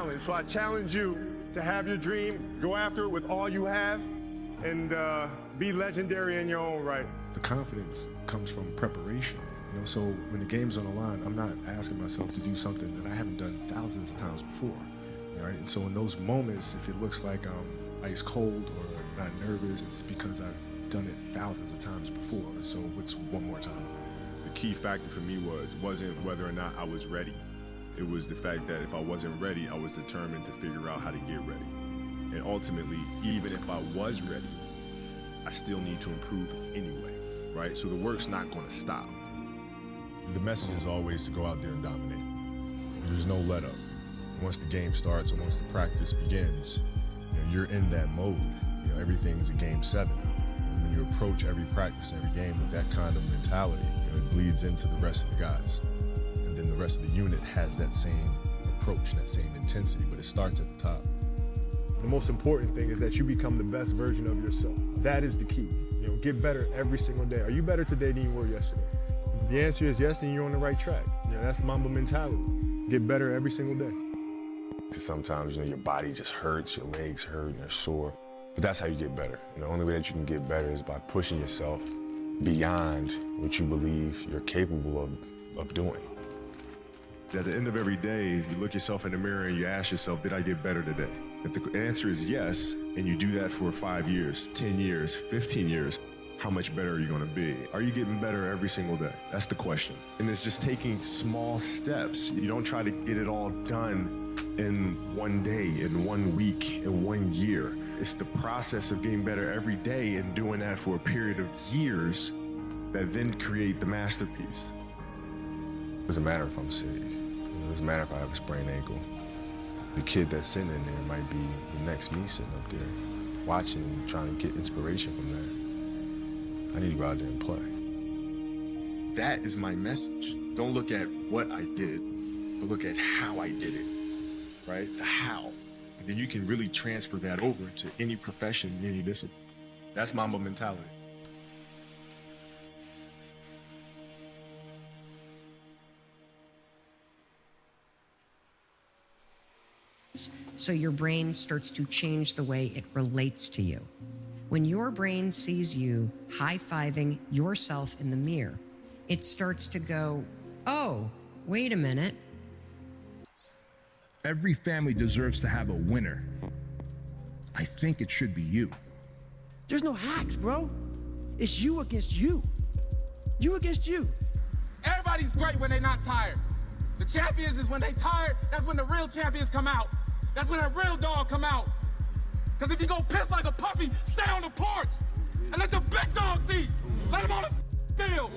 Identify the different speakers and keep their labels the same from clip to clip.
Speaker 1: challenge. So I challenge you to have your dream, go after it with all you have, and be legendary in your own right.
Speaker 2: The confidence comes from preparation. So when the game's on the line, I'm not asking myself to do something that I haven't done thousands of times before. Right? And so in those moments, if it looks like I'm ice cold or not nervous, it's because I've done it thousands of times before. So what's one more time?
Speaker 3: The key factor for me wasn't whether or not I was ready. It was the fact that if I wasn't ready, I was determined to figure out how to get ready. And ultimately, even if I was ready, I still need to improve anyway, right? So the work's not going to stop. The message is always to go out there and dominate. There's no let up. Once the game starts and once the practice begins, you're in that mode. Everything's a game 7. And when you approach every practice, every game with that kind of mentality, it bleeds into the rest of the guys. And then the rest of the unit has that same approach and that same intensity, but it starts at the top.
Speaker 1: The most important thing is that you become the best version of yourself. That is the key. Get better every single day. Are you better today than you were yesterday? If the answer is yes, then you're on the right track. That's Mamba mentality. Get better every single day.
Speaker 3: Because sometimes, your body just hurts, your legs hurt, and you're sore. But that's how you get better. The only way that you can get better is by pushing yourself beyond what you believe you're capable of doing. At the end of every day, you look yourself in the mirror and you ask yourself, did I get better today? If the answer is yes, and you do that for 5 years, 10 years, 15 years, how much better are you going to be? Are you getting better every single day? That's the question. And it's just taking small steps. You don't try to get it all done in one day, in 1 week, in 1 year. It's the process of getting better every day and doing that for a period of years that then create the masterpiece. It doesn't matter if I'm sick. It doesn't matter if I have a sprained ankle. The kid that's sitting in there might be the next me sitting up there, watching and trying to get inspiration from that. I need to go out there and play. That is my message. Don't look at what I did, but look at how I did it, right? The how. And then you can really transfer that over to any profession, any discipline. That's Mamba mentality.
Speaker 4: So your brain starts to change the way it relates to you. When your brain sees you high-fiving yourself in the mirror, it starts to go, oh, wait a minute.
Speaker 5: Every family deserves to have a winner. I think it should be you.
Speaker 6: There's no hacks, bro. It's you against you. You against you.
Speaker 7: Everybody's great when they're not tired. The champions is when they tired, that's when the real champions come out. That's when that real dog come out. Because if you go piss like a puppy, stay on the porch and let the big dogs eat. Let them on the field.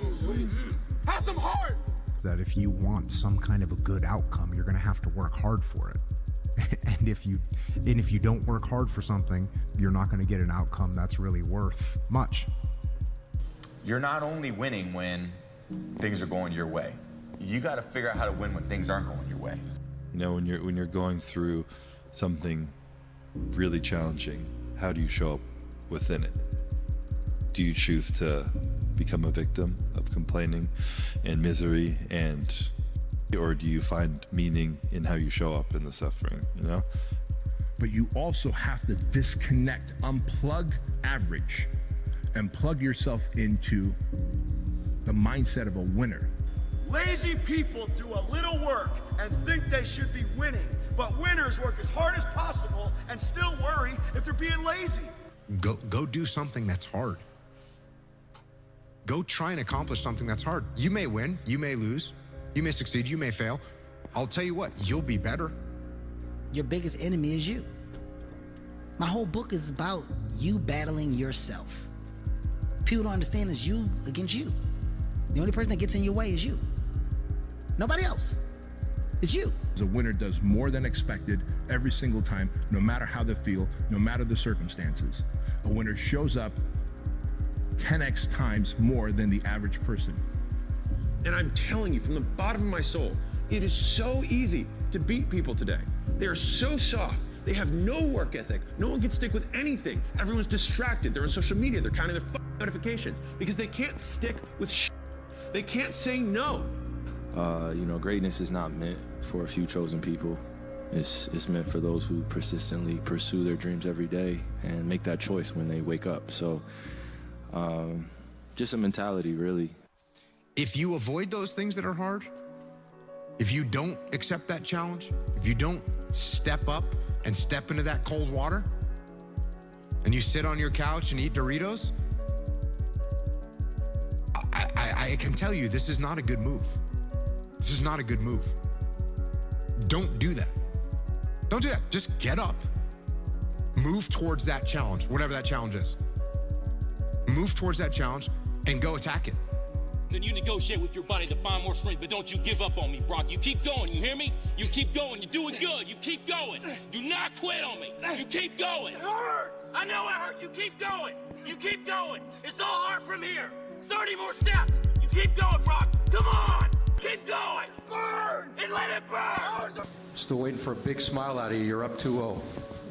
Speaker 7: Have some heart.
Speaker 8: That if you want some kind of a good outcome, you're going to have to work hard for it. and if you don't work hard for something, you're not going to get an outcome that's really worth much.
Speaker 9: You're not only winning when things are going your way. You got to figure out how to win when things aren't going your way.
Speaker 10: When you're going through something really challenging, how do you show up within it? Do you choose to become a victim of complaining and misery, or do you find meaning in how you show up in the suffering,
Speaker 5: But you also have to disconnect, unplug average, and plug yourself into the mindset of a winner.
Speaker 11: Lazy people do a little work and think they should be winning, but winners work as hard as possible and still worry if they're being lazy.
Speaker 8: Go do something that's hard. Go try and accomplish something that's hard. You may win, you may lose, you may succeed, you may fail. I'll tell you what, you'll be better.
Speaker 6: Your biggest enemy is you. My whole book is about you battling yourself. People don't understand it's you against you. The only person that gets in your way is you. Nobody else. It's you.
Speaker 5: The winner does more than expected every single time, no matter how they feel, no matter the circumstances. A winner shows up 10x times more than the average person.
Speaker 12: And I'm telling you from the bottom of my soul, it is so easy to beat people today. They are so soft. They have no work ethic. No one can stick with anything. Everyone's distracted. They're on social media. They're counting their notifications because they can't stick with They can't say no.
Speaker 13: Greatness is not meant for a few chosen people. It's meant for those who persistently pursue their dreams every day and make that choice when they wake up. So just a mentality, really.
Speaker 14: If you avoid those things that are hard, if you don't accept that challenge, if you don't step up and step into that cold water, and you sit on your couch and eat Doritos, I can tell you this is not a good move. This is not a good move. Don't do that. Don't do that. Just get up, move towards that challenge, whatever that challenge is. Move towards that challenge and go attack it.
Speaker 15: Then you negotiate with your body to find more strength, but don't you give up on me, Brock. You keep going, you hear me? You keep going, you're doing good, you keep going. Do not quit on me, you keep going. It hurts! I know it hurts, you keep going. You keep going, it's all hard from here. 30 more steps, you keep going, Brock. Come on, keep going. Burn! And let it burn!
Speaker 16: Still waiting for a big smile out of you, you're up 2-0.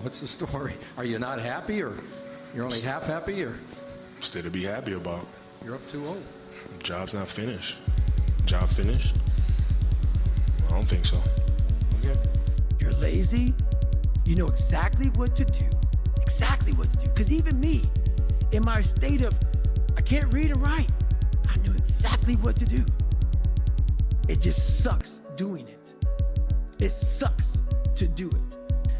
Speaker 16: What's the story? Are you not happy, or you're only half happy, or?
Speaker 2: Still to be happy about.
Speaker 16: You're up 2-0.
Speaker 2: Job's not finished. Job finished? I don't think so.
Speaker 16: Okay.
Speaker 17: You're lazy. You know exactly what to do. Exactly what to do. Because even me, in my state of, I can't read and write, I knew exactly what to do. It just sucks doing it. It sucks to do it.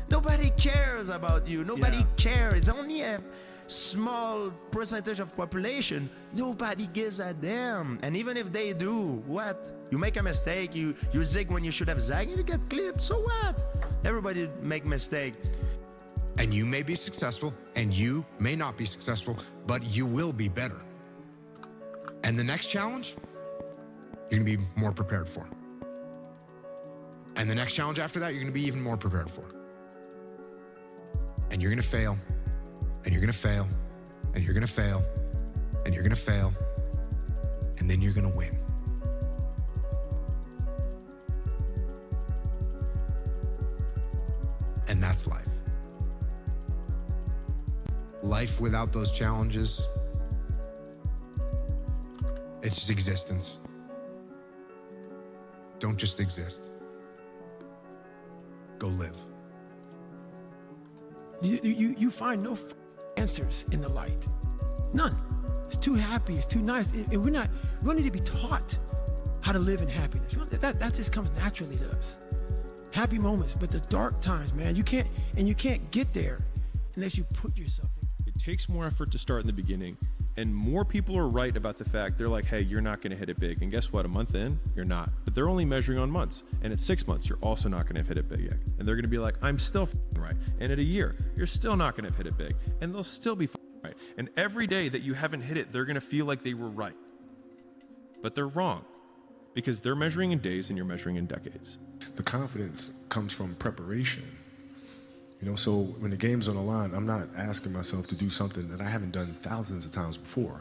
Speaker 17: Nobody cares about you. Nobody cares. Only a small percentage of population. Nobody gives a damn. And even if they do, what? You make a mistake, you zig when you should have zagged, you get clipped, so what? Everybody make mistake.
Speaker 14: And you may be successful, and you may not be successful, but you will be better. And the next challenge, you're gonna be more prepared for. And the next challenge after that, you're gonna be even more prepared for. And you're gonna fail, and you're gonna fail, and you're gonna fail, and you're gonna fail, and then you're gonna win. And that's life. Life without those challenges, it's just existence. Don't just exist. Go live.
Speaker 17: You find no answers in the light. None. It's too happy, it's too nice. And we don't need to be taught how to live in happiness. That just comes naturally to us. Happy moments, but the dark times, man, you can't get there unless you put yourself there.
Speaker 12: It takes more effort to start in the beginning, and more people are right about the fact they're like, hey, you're not going to hit it big. And guess what? A month in, you're not. But they're only measuring on months. And at 6 months, you're also not going to have hit it big yet. And they're going to be like, I'm still right. And at a year, you're still not going to have hit it big. And they'll still be right. And every day that you haven't hit it, they're going to feel like they were right. But they're wrong, because they're measuring in days and you're measuring in decades.
Speaker 2: The confidence comes from preparation. You know, so when the game's on the line, I'm not asking myself to do something that I haven't done thousands of times before,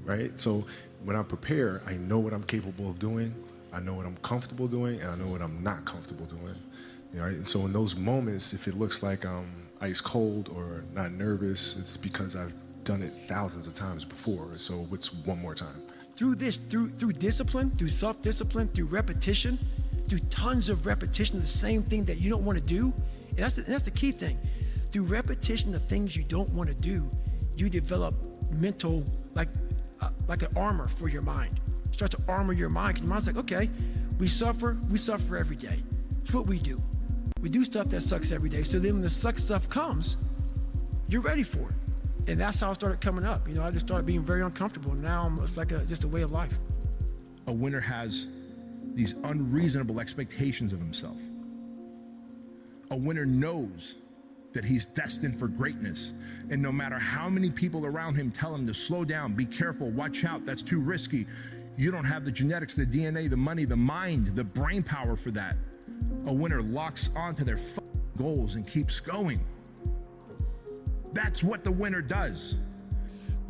Speaker 2: right? So when I prepare, I know what I'm capable of doing, I know what I'm comfortable doing, and I know what I'm not comfortable doing, right? And so in those moments, if it looks like I'm ice cold or not nervous, it's because I've done it thousands of times before, so it's one more time.
Speaker 17: Through discipline, through self-discipline, through repetition, through tons of repetition of the same thing that you don't want to do. And that's the key thing. Through repetition of things you don't want to do, you develop mental, like an armor for your mind. You start to armor your mind, because your mind's like, okay, we suffer every day. It's what we do. We do stuff that sucks every day. So then when the suck stuff comes, you're ready for it. And that's how I started coming up. You know, I just started being very uncomfortable. Now it's like just a way of life.
Speaker 5: A winner has these unreasonable expectations of himself. A winner knows that he's destined for greatness. And no matter how many people around him tell him to slow down, be careful, watch out, that's too risky, you don't have the genetics, the DNA, the money, the mind, the brain power for that. A winner locks onto their goals and keeps going. That's what the winner does.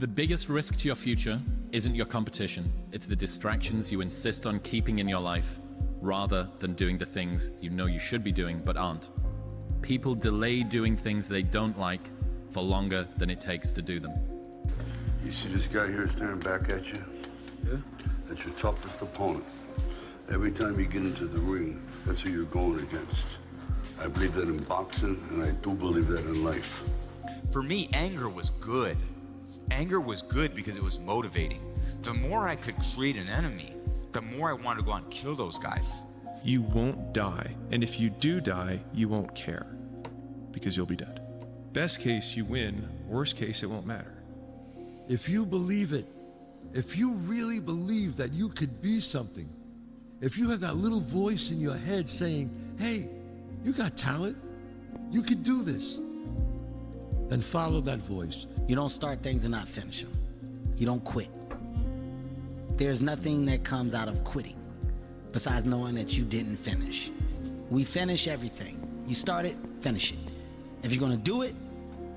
Speaker 18: The biggest risk to your future isn't your competition. It's the distractions you insist on keeping in your life, rather than doing the things you know you should be doing but aren't. People delay doing things they don't like for longer than it takes to do them.
Speaker 19: You see this guy here staring back at you? Yeah? That's your toughest opponent. Every time you get into the ring, that's who you're going against. I believe that in boxing, and I do believe that in life.
Speaker 9: For me, anger was good. Anger was good because it was motivating. The more I could create an enemy, the more I wanted to go out and kill those guys.
Speaker 20: You won't die, and if you do die, you won't care, because you'll be dead. Best case, you win. Worst case, it won't matter.
Speaker 21: If you believe it, if you really believe that you could be something, if you have that little voice in your head saying, hey, you got talent, you could do this, then follow that voice.
Speaker 6: You don't start things and not finish them. You don't quit. There's nothing that comes out of quitting besides knowing that you didn't finish. We finish everything. You start it, finish it. If you're gonna do it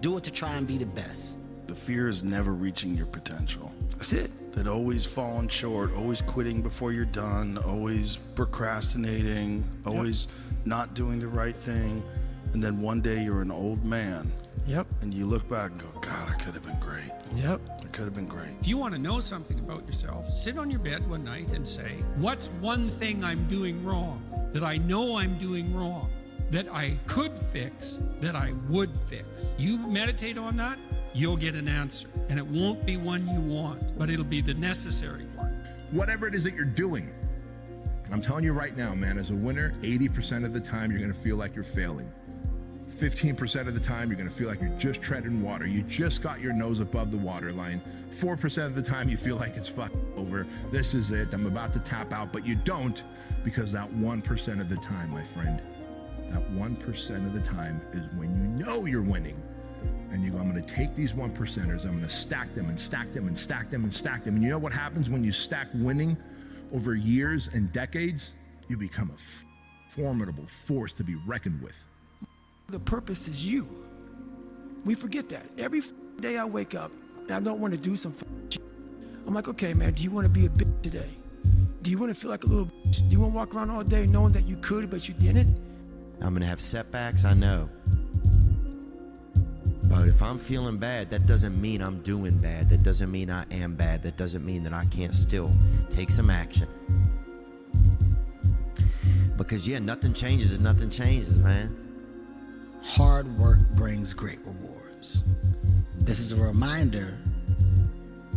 Speaker 6: to try and be the best.
Speaker 22: The fear is never reaching your potential.
Speaker 21: That's it.
Speaker 22: That always falling short, always quitting before you're done, always procrastinating, always not doing the right thing. And then one day you're an old man.
Speaker 17: Yep.
Speaker 22: And you look back and go, God, I could have been great.
Speaker 17: Yep.
Speaker 22: I could have been great.
Speaker 23: If you want to know something about yourself, sit on your bed one night and say, what's one thing I'm doing wrong that I know I'm doing wrong, that I could fix, that I would fix? You meditate on that, you'll get an answer. And it won't be one you want, but it'll be the necessary one.
Speaker 5: Whatever it is that you're doing, I'm telling you right now, man, as a winner, 80% of the time you're going to feel like you're failing. 15% of the time, you're gonna feel like you're just treading water. You just got your nose above the water line. 4% of the time, you feel like it's fucking over. This is it, I'm about to tap out, but you don't, because that 1% of the time, my friend, that 1% of the time is when you know you're winning. And you go, I'm gonna take these 1%ers, I'm gonna stack them and stack them and stack them and stack them. And you know what happens when you stack winning over years and decades? You become a formidable force to be reckoned with.
Speaker 17: The purpose is you. We forget that. Every day I wake up and I don't want to do some shit. I'm like, okay, man, do you want to be a bitch today? Do you want to feel like a little bitch? Do you want to walk around all day knowing that you could, but you didn't?
Speaker 24: I'm going to have setbacks, I know. But if I'm feeling bad, that doesn't mean I'm doing bad. That doesn't mean I am bad. That doesn't mean that I can't still take some action. Because, yeah, nothing changes if nothing changes, man.
Speaker 6: Hard work brings great rewards. This is a reminder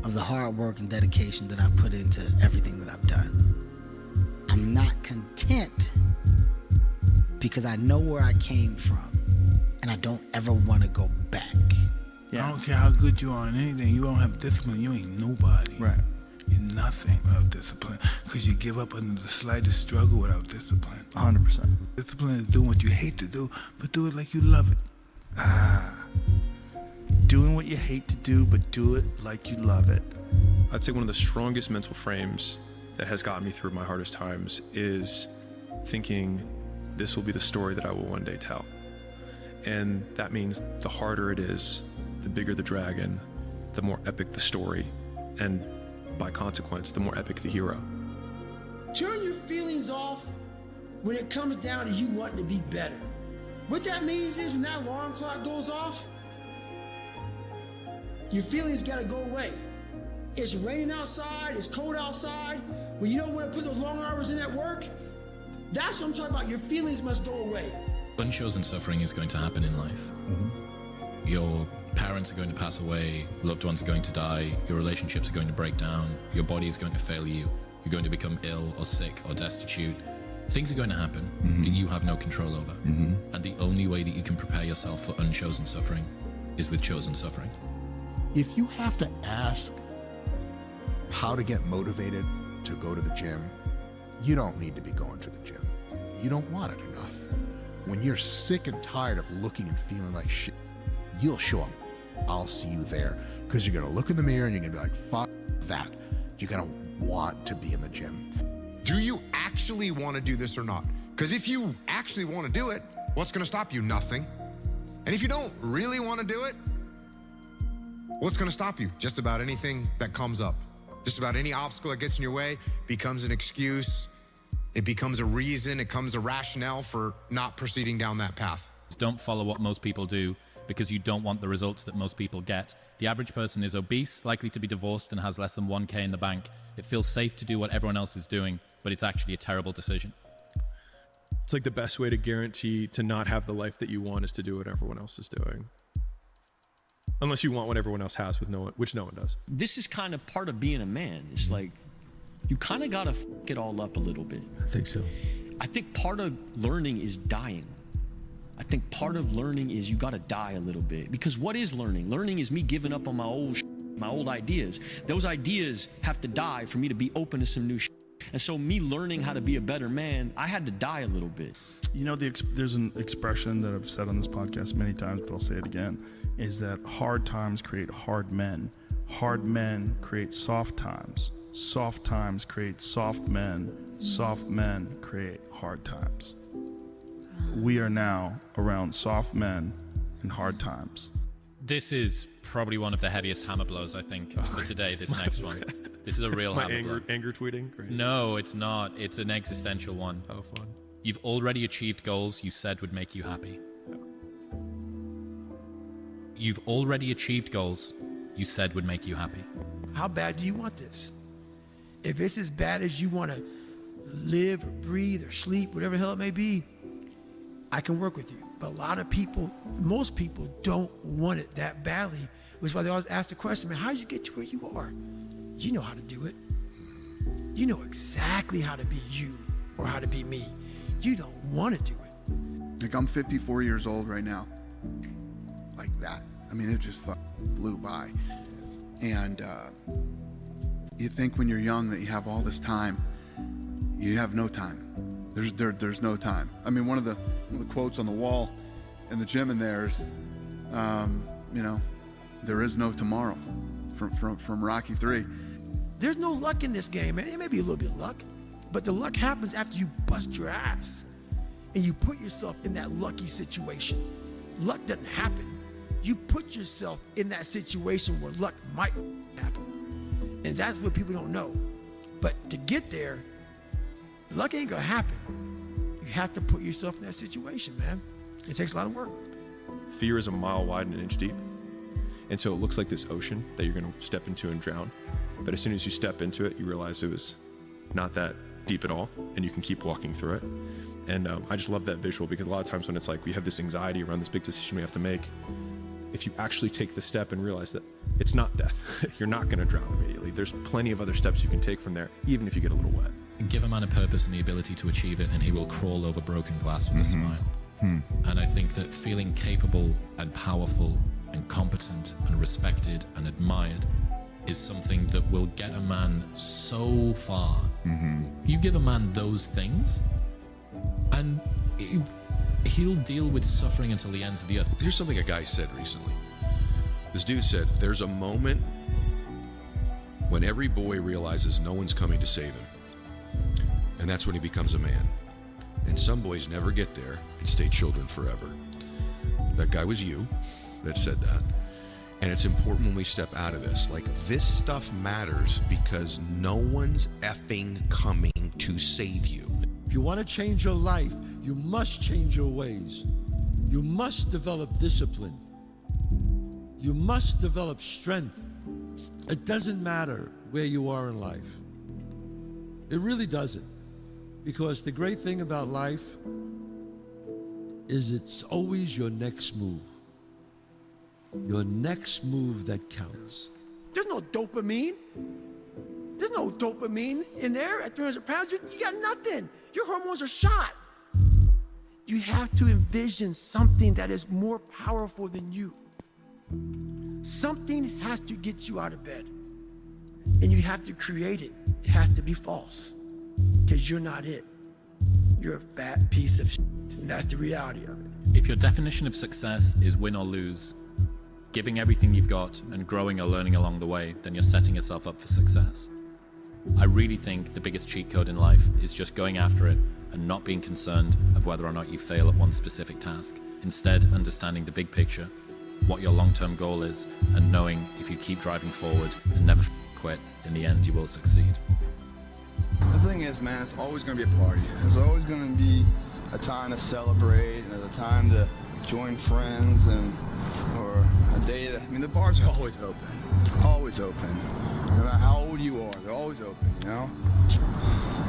Speaker 6: of the hard work and dedication that I put into everything that I've done. I'm not content because I know where I came from and I don't ever want to go back.
Speaker 25: I don't care how good you are in anything, you don't have discipline, you ain't nobody.
Speaker 22: Right.
Speaker 25: You're nothing without discipline because you give up under the slightest struggle without discipline.
Speaker 22: 100%.
Speaker 25: Discipline is doing what you hate to do, but do it like you love it.
Speaker 22: Doing what you hate to do, but do it like you love it.
Speaker 20: I'd say one of the strongest mental frames that has gotten me through my hardest times is thinking this will be the story that I will one day tell. And that means the harder it is, the bigger the dragon, the more epic the story, and by consequence, the more epic the hero.
Speaker 17: Turn your feelings off when it comes down to you wanting to be better. What that means is when that alarm clock goes off, your feelings gotta go away. It's raining outside, it's cold outside, when you don't want to put those long hours in at work, that's what I'm talking about. Your feelings must go away.
Speaker 18: Unchosen suffering is going to happen in life. Your parents are going to pass away, loved ones are going to die, your relationships are going to break down, your body is going to fail you, you're going to become ill or sick or destitute. Things are going to happen that you have no control over. And the only way that you can prepare yourself for unchosen suffering is with chosen suffering.
Speaker 14: If you have to ask how to get motivated to go to the gym, you don't need to be going to the gym. You don't want it enough. When you're sick and tired of looking and feeling like shit, you'll show up. I'll see you there. Because you're going to look in the mirror and you're going to be like, fuck that. You're going to want to be in the gym.
Speaker 26: Do you actually want to do this or not? Because if you actually want to do it, what's going to stop you? Nothing. And if you don't really want to do it, what's going to stop you? Just about anything that comes up. Just about any obstacle that gets in your way becomes an excuse. It becomes a reason. It becomes a rationale for not proceeding down that path.
Speaker 18: Don't follow what most people do because you don't want the results that most people get. The average person is obese, likely to be divorced, and has less than 1K in the bank. It feels safe to do what everyone else is doing, but it's actually a terrible decision.
Speaker 20: It's like the best way to guarantee to not have the life that you want is to do what everyone else is doing. Unless you want what everyone else has, which no one does.
Speaker 1: This is kind of part of being a man. It's like, you kind of got to f it all up a little bit.
Speaker 20: I think so.
Speaker 1: I think part of learning is dying. I think part of learning is you got to die a little bit. Because what is learning? Learning is me giving up on my old ideas. Those ideas have to die for me to be open to some new shit. And so me learning how to be a better man, I had to die a little bit.
Speaker 22: You know, there's an expression that I've said on this podcast many times, but I'll say it again, is that hard times create hard men. Hard men create soft times. Soft times create soft men. Soft men create hard times. We are now around soft men and hard times.
Speaker 18: This is probably one of the heaviest hammer blows, I think, for today, this next one. This is a real hammer blow.
Speaker 20: Anger tweeting? Great.
Speaker 18: No, it's not. It's an existential one.
Speaker 20: Oh, fun.
Speaker 18: You've already achieved goals you said would make you happy. You've already achieved goals you said would make you happy.
Speaker 17: How bad do you want this? If it's as bad as you want to live or breathe or sleep, whatever the hell it may be, I can work with you. But a lot of people, most people don't want it that badly, which is why they always ask the question, man, how did you get to where you are? You know how to do it. You know exactly how to be you or how to be me. You don't want to do it.
Speaker 3: Like, I'm 54 years old right now. Like that. I mean, it just blew by. And you think when you're young that you have all this time. You have no time. There's no time. I mean, one of the quotes on the wall in the gym in there is, you know, there is no tomorrow, from Rocky 3.
Speaker 17: There's no luck in this game, man. It may be a little bit of luck, but the luck happens after you bust your ass and you put yourself in that lucky situation. Luck doesn't happen. You put yourself in that situation where luck might happen. And that's what people don't know. But to get there, luck ain't gonna happen. You have to put yourself in that situation, man. It takes a lot of work.
Speaker 20: Fear is a mile wide and an inch deep. And so it looks like this ocean that you're going to step into and drown. But as soon as you step into it, you realize it was not that deep at all, and you can keep walking through it. And I just love that visual, because a lot of times when it's like we have this anxiety around this big decision we have to make, if you actually take the step and realize that it's not death, you're not going to drown immediately. There's plenty of other steps you can take from there, even if you get a little wet.
Speaker 18: Give a man a purpose and the ability to achieve it, and he will crawl over broken glass with a smile. And I think that feeling capable and powerful and competent and respected and admired is something that will get a man so far. You give a man those things, and he'll deal with suffering until the ends of the earth.
Speaker 4: Here's something a guy said recently. This dude said, there's a moment when every boy realizes no one's coming to save him. And that's when he becomes a man. And some boys never get there and stay children forever. That guy was you that said that. And it's important when we step out of this. Like, this stuff matters because no one's effing coming to save you.
Speaker 21: If you want to change your life, you must change your ways. You must develop discipline. You must develop strength. It doesn't matter where you are in life. It really doesn't. Because the great thing about life is it's always your next move. Your next move that counts.
Speaker 17: There's no dopamine. There's no dopamine in there at 300 pounds. You got nothing. Your hormones are shot. You have to envision something that is more powerful than you. Something has to get you out of bed. And you have to create it. It has to be false. Because you're not it. You're a fat piece of shit. And that's the reality of it.
Speaker 18: If your definition of success is win or lose, giving everything you've got and growing or learning along the way, then you're setting yourself up for success. I really think the biggest cheat code in life is just going after it and not being concerned of whether or not you fail at one specific task. Instead, understanding the big picture, what your long-term goal is, and knowing if you keep driving forward and never quit, in the end you will succeed.
Speaker 7: The thing is, man, it's always going to be a party. There's always going to be a time to celebrate, and a time to join friends, or a day to, I mean, the bars are always open. Always open. No matter how old you are, they're always open, you know?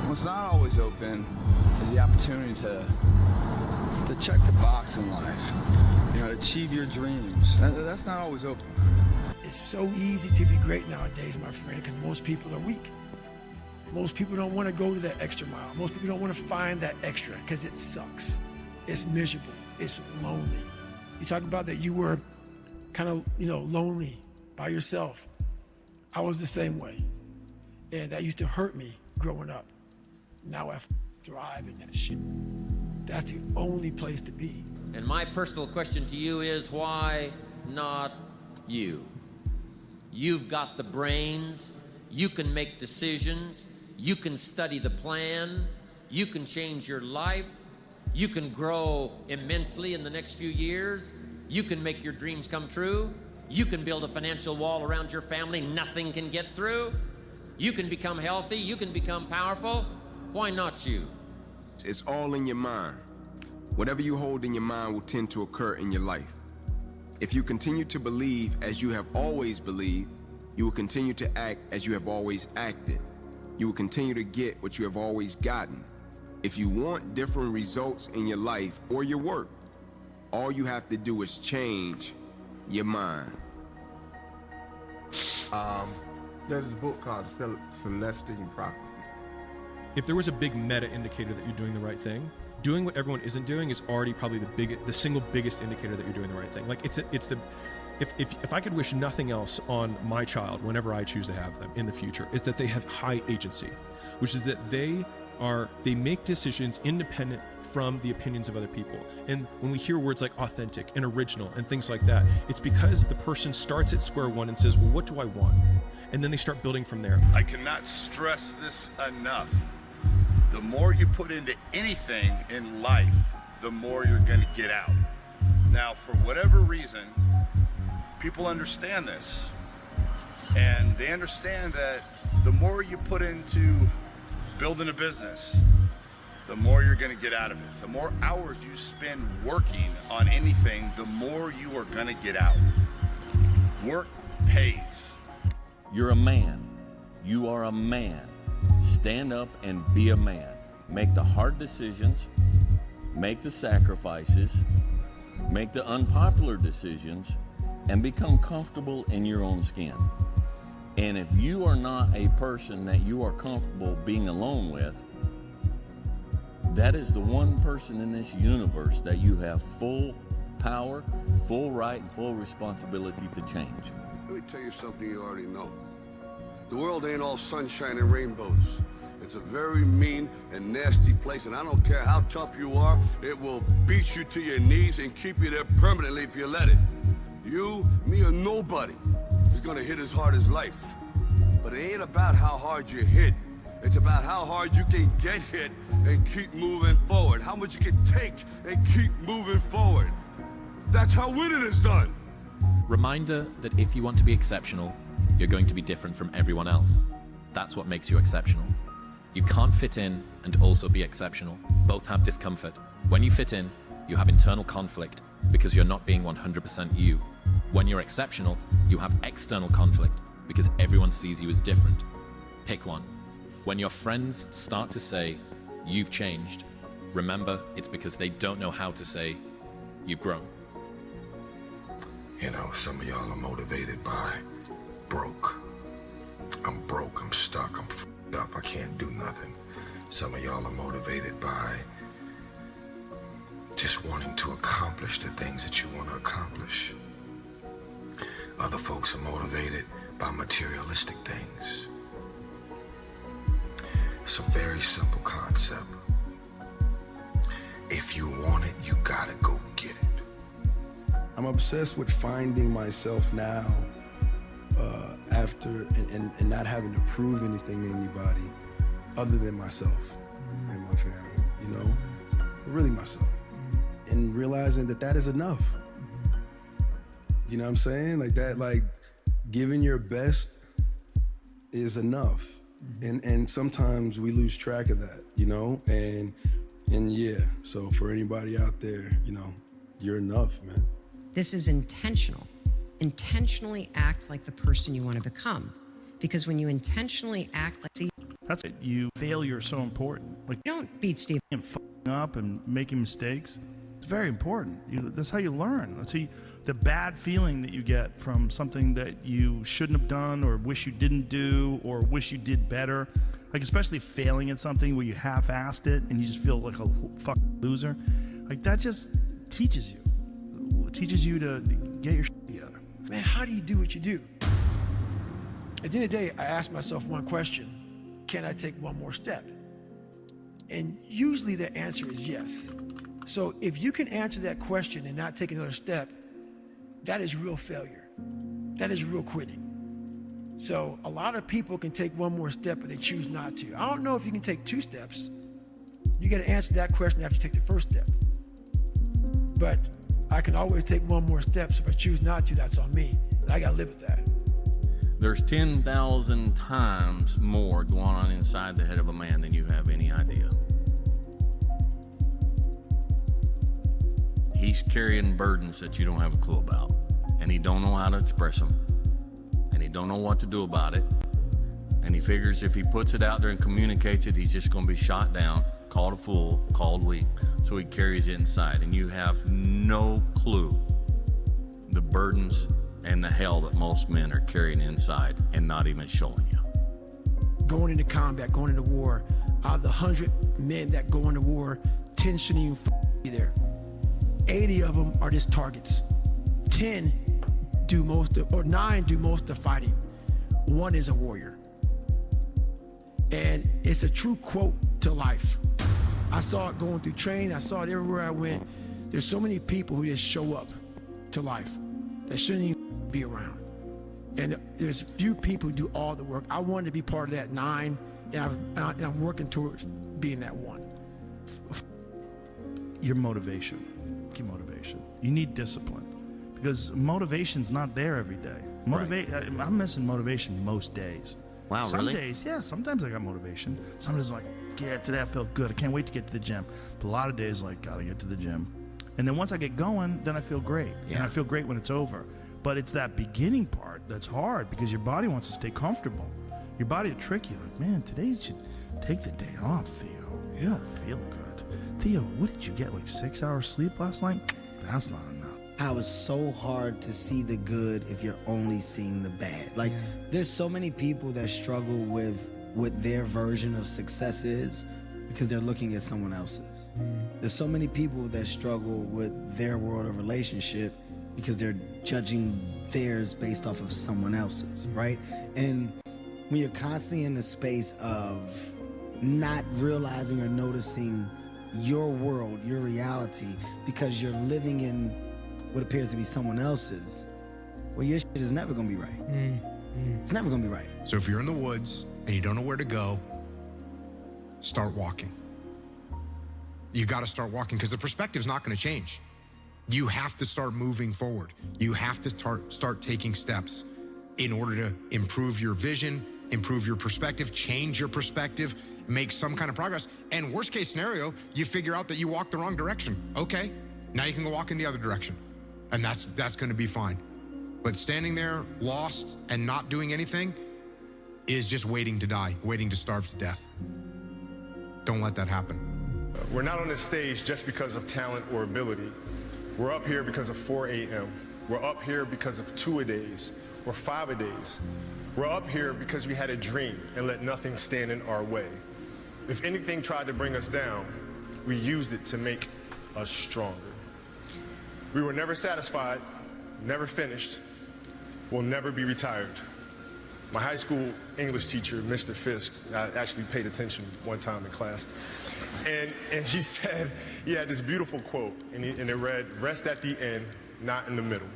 Speaker 7: What's not always open is the opportunity to check the box in life, you know, to achieve your dreams. That's not always open.
Speaker 17: It's so easy to be great nowadays, my friend, because most people are weak. Most people don't want to go to that extra mile. Most people don't want to find that extra because it sucks. It's miserable. It's lonely. You talk about that you were kind of, lonely by yourself. I was the same way. And that used to hurt me growing up. Now I thrive in that shit. That's the only place to be.
Speaker 8: And my personal question to you is, why not you? You've got the brains, you can make decisions, you can study the plan, you can change your life, you can grow immensely in the next few years, you can make your dreams come true, you can build a financial wall around your family nothing can get through, you can become healthy, you can become powerful. Why not you?
Speaker 10: It's all in your mind. Whatever you hold in your mind will tend to occur in your life. If you continue to believe as you have always believed, you will continue to act as you have always acted. You will continue to get what you have always gotten. If you want different results in your life or your work, all you have to do is change your mind.
Speaker 11: There's a book called Celestine Prophecy.
Speaker 20: If there was a big meta indicator that you're doing the right thing, doing what everyone isn't doing is already probably the single biggest indicator that you're doing the right thing. Like if I could wish nothing else on my child whenever I choose to have them in the future, is that they have high agency, which is that they make decisions independent from the opinions of other people. And when we hear words like authentic and original and things like that, it's because the person starts at square one and says, well, what do I want? And then they start building from there.
Speaker 13: I cannot stress this enough. The more you put into anything in life, the more you're going to get out. Now, for whatever reason, people understand this. And they understand that the more you put into building a business, the more you're going to get out of it. The more hours you spend working on anything, the more you are going to get out. Work pays.
Speaker 15: You're a man. You are a man. Stand up and be a man. Make the hard decisions, make the sacrifices, make the unpopular decisions, and become comfortable in your own skin. And if you are not a person that you are comfortable being alone with, that is the one person in this universe that you have full power, full right, and full responsibility to change.
Speaker 19: Let me tell you something you already know. The world ain't all sunshine and rainbows. It's a very mean and nasty place, and I don't care how tough you are, it will beat you to your knees and keep you there permanently if you let it. You, me, or nobody is gonna hit as hard as life. But it ain't about how hard you hit. It's about how hard you can get hit and keep moving forward. How much you can take and keep moving forward. That's how winning is done.
Speaker 18: Reminder that if you want to be exceptional, you're going to be different from everyone else. That's what makes you exceptional. You can't fit in and also be exceptional. Both have discomfort. When you fit in, you have internal conflict because you're not being 100% you. When you're exceptional, you have external conflict because everyone sees you as different. Pick one. When your friends start to say, you've changed, remember it's because they don't know how to say, you've grown.
Speaker 14: You know, some of y'all are motivated by broke. I'm broke, I'm stuck, I'm f***ed up, I can't do nothing. Some of y'all are motivated by just wanting to accomplish the things that you want to accomplish. Other folks are motivated by materialistic things. It's a very simple concept. If you want it, you gotta go get it.
Speaker 16: I'm obsessed with finding myself now after and not having to prove anything to anybody other than myself and my family, you know, really myself, and realizing that that is enough. You know what I'm saying? Like that, like giving your best is enough. And sometimes we lose track of that, you know, and yeah, so for anybody out there, you know, you're enough, man.
Speaker 27: This is intentional. Intentionally act like the person you want to become.
Speaker 2: Because when you intentionally act like
Speaker 22: That's it. Failure is so important. Like,
Speaker 2: you don't beat Steve
Speaker 22: and fucking up and making mistakes. It's very important. That's how you learn. That's how the bad feeling that you get from something that you shouldn't have done or wish you didn't do or wish you did better. Like, especially failing at something where you half-assed it and you just feel like a fucking loser. Like, that just teaches you. It teaches you to get your shit together.
Speaker 17: Man, how do you do what you do? At the end of the day, I ask myself one question: can I take one more step? And usually the answer is yes. So if you can answer that question and not take another step, that is real failure. That is real quitting. So a lot of people can take one more step, but they choose not to. I don't know if you can take 2 steps. You got to answer that question after you take the first step. But I can always take one more step, so if I choose not to, that's on me. And I got to live with that.
Speaker 15: There's 10,000 times more going on inside the head of a man than you have any idea. He's carrying burdens that you don't have a clue about, and he don't know how to express them, and he don't know what to do about it, and he figures if he puts it out there and communicates it, he's just going to be shot down, called a fool, called weak, so he carries it inside, and you have no clue the burdens and the hell that most men are carrying inside and not even showing you.
Speaker 17: Going into combat, going into war, out of the 100 men that go into war, 10 shouldn't even be there. 80 of them are just targets. 10 do most of, or 9 do most of the fighting. 1 is a warrior. And it's a true quote to life. I saw it going through training. I saw it everywhere I went. There's so many people who just show up to life that shouldn't even be around. And there's few people who do all the work. I wanted to be part of that 9, and I'm working towards being that 1.
Speaker 22: Your motivation. Your motivation. You need discipline because motivation's not there every day. I'm missing motivation most days.
Speaker 5: Wow,
Speaker 22: Some
Speaker 5: really?
Speaker 22: days, yeah. Sometimes I got motivation. Sometimes I'm like, yeah, today I felt good. I can't wait to get to the gym. But a lot of days, like, gotta get to the gym. And then once I get going, then I feel great.
Speaker 5: Yeah.
Speaker 22: And I feel great when it's over. But it's that beginning part that's hard because your body wants to stay comfortable. Your body will trick you. Like, man, today you should take the day off, Theo. You don't feel good. Theo, what did you get, like 6 hours sleep last night? That's not enough.
Speaker 6: How it's so hard to see the good if you're only seeing the bad. Like, there's so many people that struggle with what their version of success is because they're looking at someone else's. There's so many people that struggle with their world of relationship because they're judging theirs based off of someone else's, right? And when you're constantly in the space of not realizing or noticing your world, your reality, because you're living in what appears to be someone else's, well, your shit is never gonna be right. It's never gonna be right.
Speaker 26: So if you're in the woods and you don't know where to go, start walking. You got to start walking because the perspective's not going to change. You have to start moving forward. You have to start taking steps in order to improve your vision, improve your perspective, change your perspective, make some kind of progress. And worst case scenario, you figure out that you walked the wrong direction. Okay, now you can go walk in the other direction. And that's going to be fine. But standing there lost and not doing anything is just waiting to die, waiting to starve to death. Don't let that happen.
Speaker 9: We're not on this stage just because of talent or ability. We're up here because of 4 a.m. We're up here because of 2-a-days or 5-a-days. We're up here because we had a dream and let nothing stand in our way. If anything tried to bring us down, we used it to make us stronger. We were never satisfied, never finished, will never be retired. My high school English teacher, Mr. Fisk, I actually paid attention one time in class, and he said, he had this beautiful quote, and it read, "Rest at the end, not in the middle."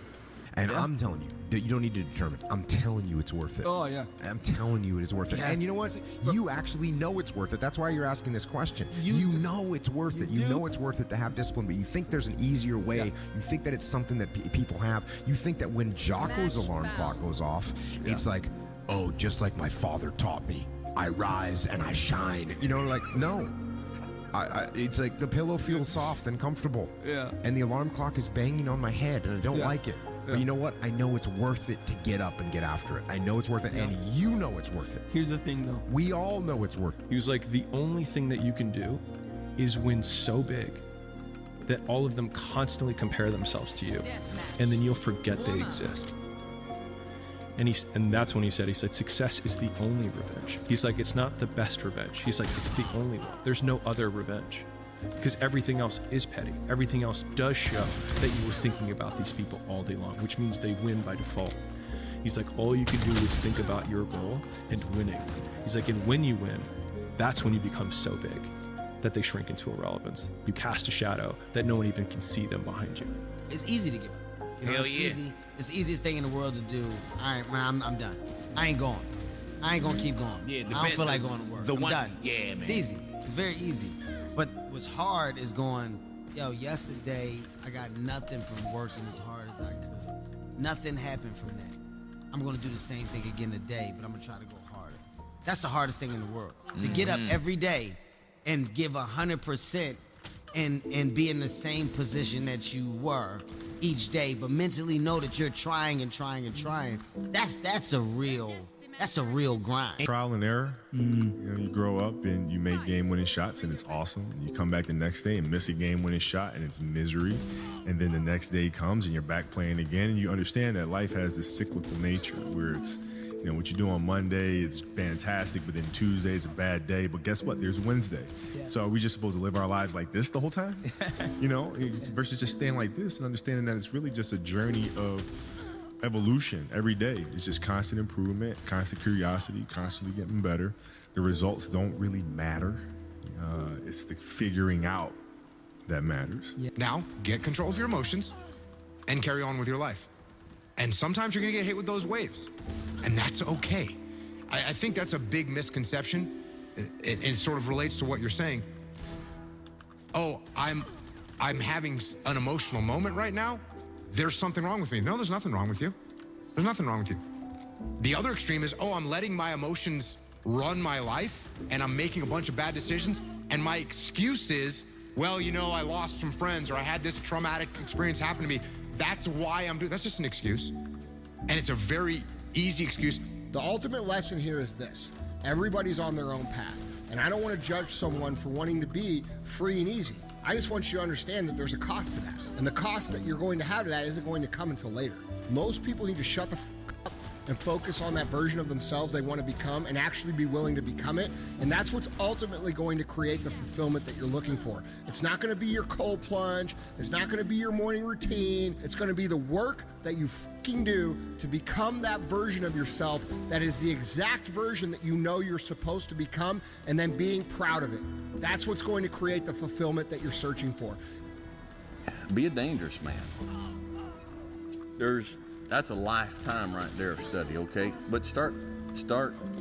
Speaker 12: And I'm telling you that you don't need to determine. I'm telling you it's worth it.
Speaker 23: Oh, yeah.
Speaker 12: I'm telling you it is worth it.
Speaker 23: Yeah.
Speaker 12: And you know what? You actually know it's worth it. That's why you're asking this question. You know it's worth it. You know it's worth it to have discipline, but you think there's an easier way. Yeah. You think that it's something that people have. You think that when Jocko's alarm clock goes off, it's like, oh, just like my father taught me, I rise and I shine. You know, like, no. It's like the pillow feels soft and comfortable.
Speaker 23: Yeah.
Speaker 12: And the alarm clock is banging on my head and I don't like it. But you know what? I know it's worth it to get up and get after it. I know it's worth it, and you know it's worth it.
Speaker 1: Here's the thing, though.
Speaker 12: We all know it's worth it.
Speaker 20: He was like, the only thing that you can do is win so big that all of them constantly compare themselves to you, and then you'll forget they exist. And that's when he said, success is the only revenge. He's like, it's not the best revenge. He's like, it's the only one. There's no other revenge. Because everything else is petty. Everything else does show that you were thinking about these people all day long, which means they win by default. He's like, all you can do is think about your goal and winning. He's like, and when you win, that's when you become so big that they shrink into irrelevance. You cast a shadow that no one even can see them behind you.
Speaker 3: It's easy to give up. You know,
Speaker 5: Hell
Speaker 3: it's
Speaker 5: yeah.
Speaker 3: easy. It's the easiest thing in the world to do. All right, man, I'm done. I ain't going. I ain't gonna keep going.
Speaker 5: Yeah,
Speaker 3: I don't feel like going to work.
Speaker 5: The
Speaker 3: I'm
Speaker 5: one,
Speaker 3: done.
Speaker 5: yeah, man.
Speaker 3: It's easy. It's very easy. But what's hard is going, yo, yesterday I got nothing from working as hard as I could. Nothing happened from that. I'm gonna do the same thing again today, but I'm gonna try to go harder. That's the hardest thing in the world. To get up every day and give 100% and be in the same position that you were each day, but mentally know that you're trying and trying and trying. That's a real grind.
Speaker 23: Trial and error. You know, you grow up and you make game-winning shots, and it's awesome. You come back the next day and miss a game-winning shot, and it's misery. And then the next day comes, and you're back playing again, and you understand that life has this cyclical nature where it's, you know, what you do on Monday is fantastic, but then Tuesday is a bad day. But guess what? There's Wednesday. So are we just supposed to live our lives like this the whole time? You know, versus just staying like this and understanding that it's really just a journey of evolution every day. It's just constant improvement, constant curiosity, constantly getting better. The results don't really matter. It's the figuring out that matters.
Speaker 26: Now, get control of your emotions and carry on with your life. And sometimes you're gonna get hit with those waves, and that's okay. I think that's a big misconception. It sort of relates to what you're saying. Oh, I'm having an emotional moment right now. There's something wrong with me. No, there's nothing wrong with you. There's nothing wrong with you. The other extreme is, oh, I'm letting my emotions run my life, and I'm making a bunch of bad decisions, and my excuse is, well, you know, I lost some friends, or I had this traumatic experience happen to me. That's why I'm doing. That's just an excuse, and it's a very easy excuse.
Speaker 24: The ultimate lesson here is this: everybody's on their own path, and I don't want to judge someone for wanting to be free and easy. I just want you to understand that there's a cost to that, and the cost that you're going to have to that isn't going to come until later. Most people need to shut the f up and focus on that version of themselves they want to become and actually be willing to become it. And that's what's ultimately going to create the fulfillment that you're looking for. It's not going to be your cold plunge. It's not going to be your morning routine. It's going to be the work that you fucking do to become that version of yourself that is the exact version that you know you're supposed to become, and then being proud of it. That's what's going to create the fulfillment that you're searching for.
Speaker 15: Be a dangerous man. That's a lifetime right there of study, okay? But start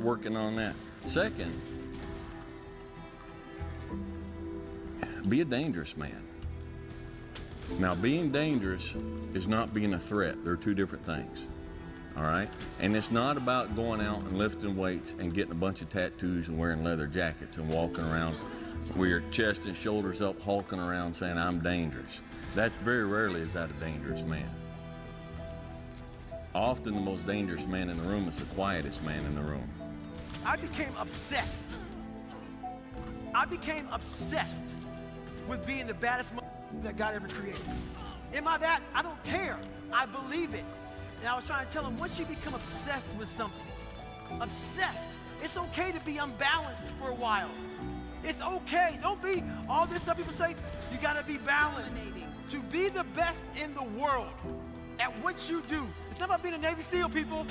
Speaker 15: working on that. Second, be a dangerous man. Now, being dangerous is not being a threat. They're two different things, all right? And it's not about going out and lifting weights and getting a bunch of tattoos and wearing leather jackets and walking around with your chest and shoulders up, hulking around saying, I'm dangerous. That's very rarely is that a dangerous man. Often the most dangerous man in the room is the quietest man in the room.
Speaker 17: I became obsessed. I became obsessed with being the baddest that God ever created. Am I that? I don't care. I believe it. And I was trying to tell him, once you become obsessed with something, obsessed, it's okay to be unbalanced for a while. It's okay. Don't be all this stuff people say, you gotta be balanced. To be the best in the world at what you do. It's not about being a Navy SEAL, people.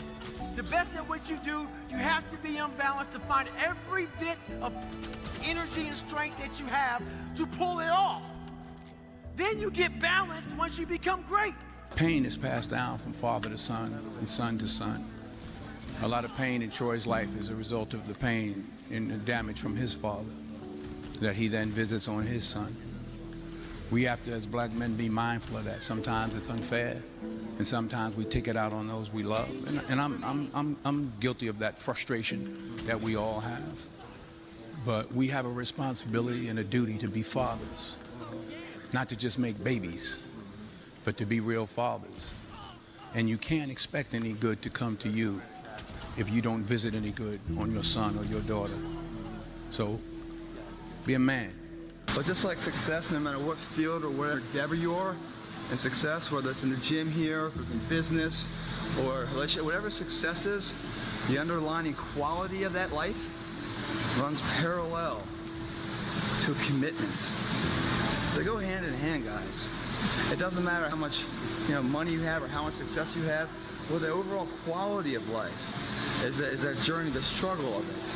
Speaker 17: The best at what you do, you have to be unbalanced to find every bit of energy and strength that you have to pull it off. Then you get balanced once you become great.
Speaker 25: Pain is passed down from father to son and son to son. A lot of pain in Troy's life is a result of the pain and the damage from his father that he then visits on his son. We have to, as black men, be mindful of that. Sometimes it's unfair, and sometimes we take it out on those we love. And I'm guilty of that frustration that we all have. But we have a responsibility and a duty to be fathers, not to just make babies, but to be real fathers. And you can't expect any good to come to you if you don't visit any good on your son or your daughter. So be a man.
Speaker 1: But just like success, no matter what field or whatever endeavor you are, and success, whether it's in the gym here, or in business, or whatever success is, the underlying quality of that life runs parallel to commitment. They go hand in hand, guys. It doesn't matter how much money you have or how much success you have. Well, the overall quality of life is that journey, the struggle of it.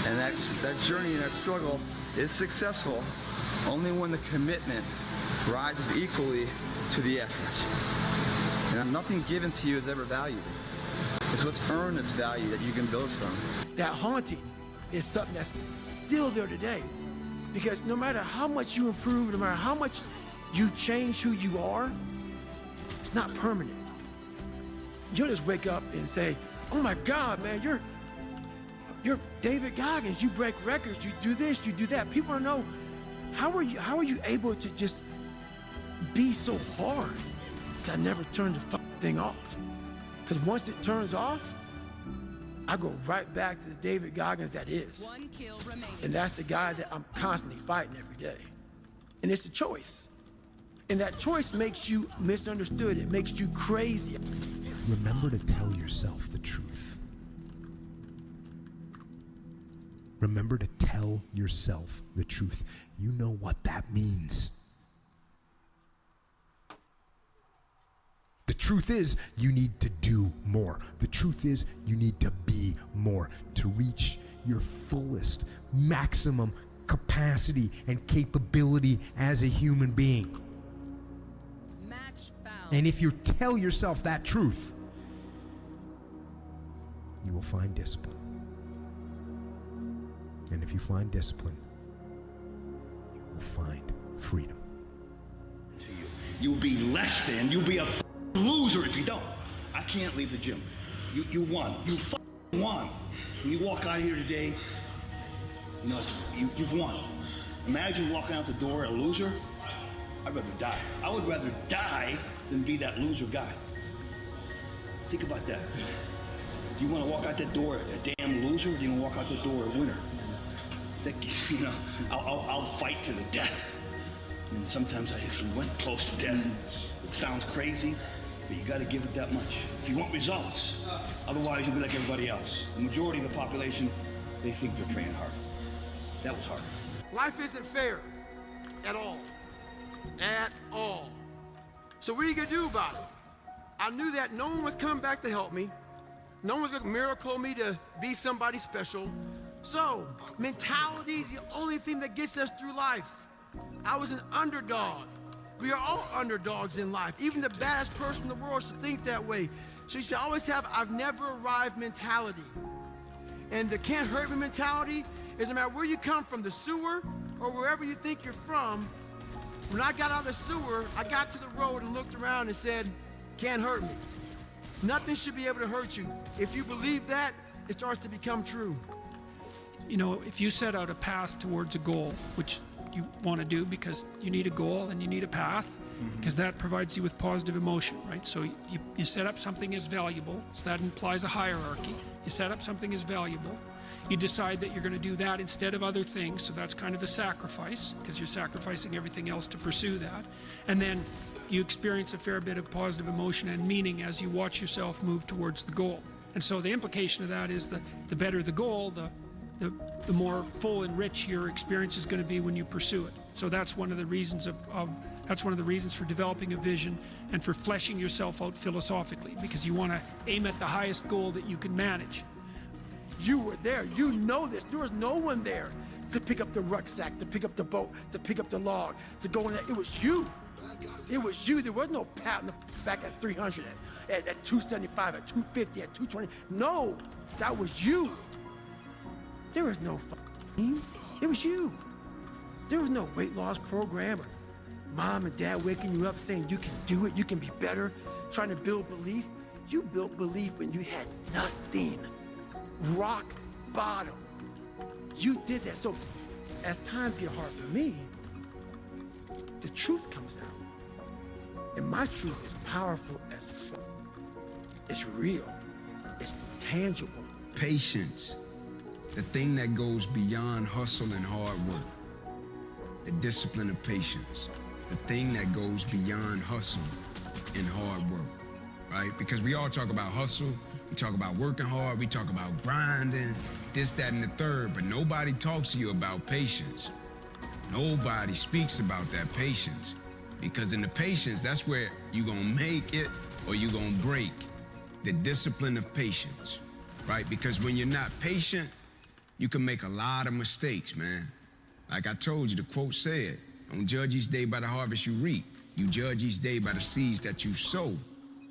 Speaker 1: And that journey and that struggle is successful only when the commitment rises equally to the effort. And nothing given to you is ever valued. It's what's earned its value that you can build from.
Speaker 17: That haunting is something that's still there today. Because no matter how much you improve, no matter how much you change who you are, it's not permanent. You'll just wake up and say, oh my God, man, you're David Goggins. You break records, you do this, you do that. People don't know, how are you able to just be so hard? I never turned the thing off. Because once it turns off, I go right back to the David Goggins that is.
Speaker 4: One kill remaining.
Speaker 17: And that's the guy that I'm constantly fighting every day. And it's a choice. And that choice makes you misunderstood. It makes you crazy.
Speaker 12: Remember to tell yourself the truth. Remember to tell yourself the truth. You know what that means. The truth is, you need to do more. The truth is, you need to be more to reach your fullest, maximum capacity and capability as a human being.
Speaker 4: Match found.
Speaker 12: And if you tell yourself that truth, you will find discipline. And if you find discipline, you will find freedom.
Speaker 5: You'll be less than, you'll be a loser if you don't. I can't leave the gym. You won. You won. When you walk out of here today, you've won. Imagine walking out the door a loser. I'd rather die. I would rather die than be that loser guy. Think about that. Do you want to walk out that door a damn loser, or do you want to walk out the door a winner? I'll fight to the death. And sometimes I actually went close to death. It sounds crazy, but you got to give it that much if you want results. Otherwise, you'll be like everybody else. The majority of the population, they think they're praying hard. That was hard.
Speaker 17: Life isn't fair at all. At all. So what are you going to do about it? I knew that no one was coming back to help me. No one was going to miracle me to be somebody special. So, mentality is the only thing that gets us through life. I was an underdog. We are all underdogs in life. Even the baddest person in the world should think that way. So you should always have I've never arrived mentality. And the can't hurt me mentality is no matter where you come from, the sewer or wherever you think you're from, when I got out of the sewer, I got to the road and looked around and said, can't hurt me. Nothing should be able to hurt you. If you believe that, it starts to become true.
Speaker 7: You know, if you set out a path towards a goal, which you want to do because you need a goal and you need a path, because that provides you with positive emotion, right? So you set up something as valuable, so that implies a hierarchy. You set up something as valuable. You decide that you're going to do that instead of other things, so that's kind of a sacrifice, because you're sacrificing everything else to pursue that. And then you experience a fair bit of positive emotion and meaning as you watch yourself move towards the goal. And so the implication of that is that the better the goal, the more full and rich your experience is going to be when you pursue it. So that's one of the reasons that's one of the reasons for developing a vision and for fleshing yourself out philosophically, because you want to aim at the highest goal that you can manage.
Speaker 17: You were there. You know this. There was no one there to pick up the rucksack, to pick up the boat, to pick up the log, to go in there. It was you. It was you. There was no pat in the back at 300, at 275, at 250, at 220. No, that was you. There was no team. It was you. There was no weight loss program or mom and dad waking you up saying you can do it, you can be better, trying to build belief. You built belief when you had nothing. Rock bottom. You did that. So as times get hard for me, the truth comes out. And my truth is powerful as fuck. It's real. It's tangible.
Speaker 8: Patience, the thing that goes beyond hustle and hard work. The discipline of patience, the thing that goes beyond hustle and hard work, right? Because we all talk about hustle, we talk about working hard, we talk about grinding, this, that, and the third, but nobody talks to you about patience. Nobody speaks about that patience. Because in the patience, that's where you're gonna make it or you're gonna break. The discipline of patience, right? Because when you're not patient, you can make a lot of mistakes, man. Like I told you, the quote said, don't judge each day by the harvest you reap. You judge each day by the seeds that you sow,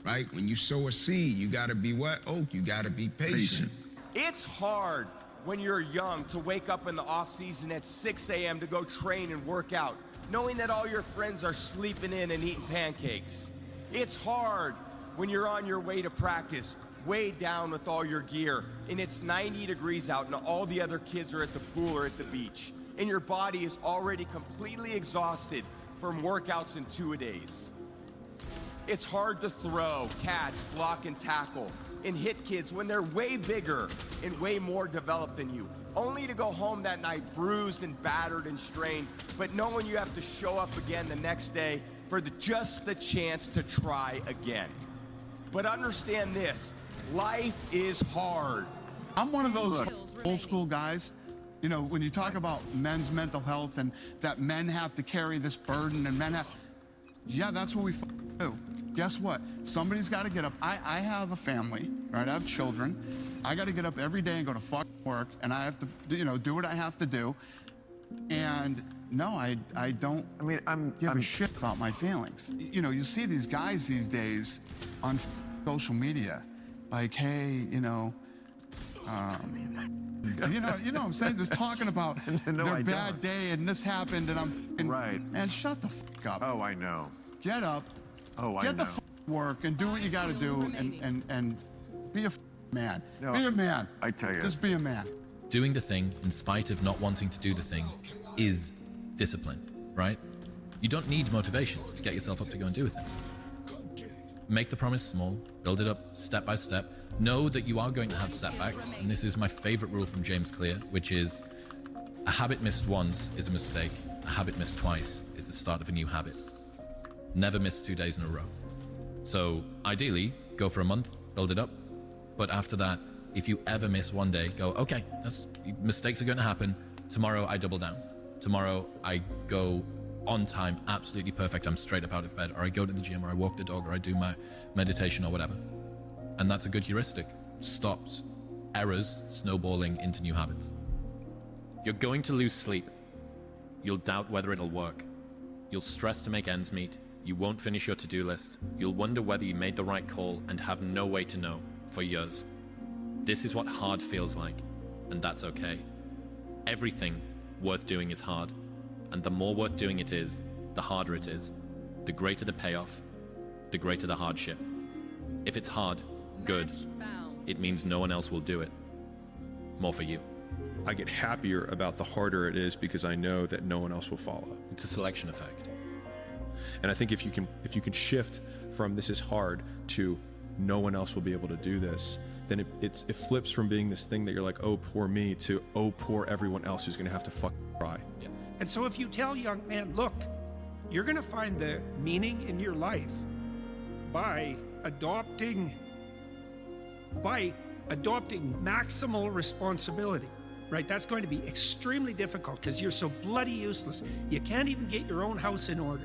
Speaker 8: right? When you sow a seed, you gotta be what? Oh, you gotta be patient.
Speaker 10: It's hard when you're young to wake up in the off season at 6 a.m. to go train and work out, knowing that all your friends are sleeping in and eating pancakes. It's hard when you're on your way to practice, weighed down with all your gear, and it's 90 degrees out and all the other kids are at the pool or at the beach, and your body is already completely exhausted from workouts in 2-a-days. It's hard to throw, catch, block, and tackle, and hit kids when they're way bigger and way more developed than you, only to go home that night bruised and battered and strained, but knowing you have to show up again the next day for just the chance to try again. But understand this, life is hard.
Speaker 1: I'm one of those old school guys. You know, when you talk about men's mental health and that men have to carry this burden and men have, yeah, that's what we do. Guess what? Somebody's got to get up. I have a family, right? I have children. I got to get up every day and go to work, and I have to, do what I have to do. And no, I don't. I mean, I'm give a shit about my feelings. You know, you see these guys these days on social media, like, hey, you know what I'm saying? Just talking about their bad day and this happened and I'm right. And shut the fuck up.
Speaker 11: Oh, I know.
Speaker 1: Get up.
Speaker 11: Oh, I know.
Speaker 1: Get the fuck work and do what you got to do and be a man.
Speaker 11: No,
Speaker 1: be a man.
Speaker 11: I tell you.
Speaker 1: Just be a man.
Speaker 18: Doing the thing in spite of not wanting to do the thing is discipline, right? You don't need motivation to get yourself up to go and do a thing. Make the promise small, build it up step by step. Know that you are going to have setbacks, and this is my favorite rule from James Clear, which is a habit missed once is a mistake. A habit missed twice is the start of a new habit. Never miss 2 days in a row. So ideally, go for a month, build it up. But after that, if you ever miss one day, go, okay, mistakes are going to happen. Tomorrow I double down. Tomorrow I go on time, absolutely perfect. I'm straight up out of bed, or I go to the gym, or I walk the dog, or I do my meditation or whatever. And that's a good heuristic. Stops errors snowballing into new habits. You're going to lose sleep. You'll doubt whether it'll work. You'll stress to make ends meet. You won't finish your to-do list. You'll wonder whether you made the right call and have no way to know for years. This is what hard feels like, and that's okay. Everything worth doing is hard, and the more worth doing it is, the harder it is. The greater the payoff, the greater the hardship. If it's hard, good. It means no one else will do it. More for you.
Speaker 20: I get happier about the harder it is because I know that no one else will follow.
Speaker 18: It's a selection effect.
Speaker 20: And I think if you can shift from this is hard to no one else will be able to do this, then it flips from being this thing that you're like, oh, poor me, to oh, poor everyone else who's gonna have to fucking try.
Speaker 18: Yeah.
Speaker 7: And so if you tell young men, look, you're going to find the meaning in your life by adopting maximal responsibility, right? That's going to be extremely difficult because you're so bloody useless. You can't even get your own house in order.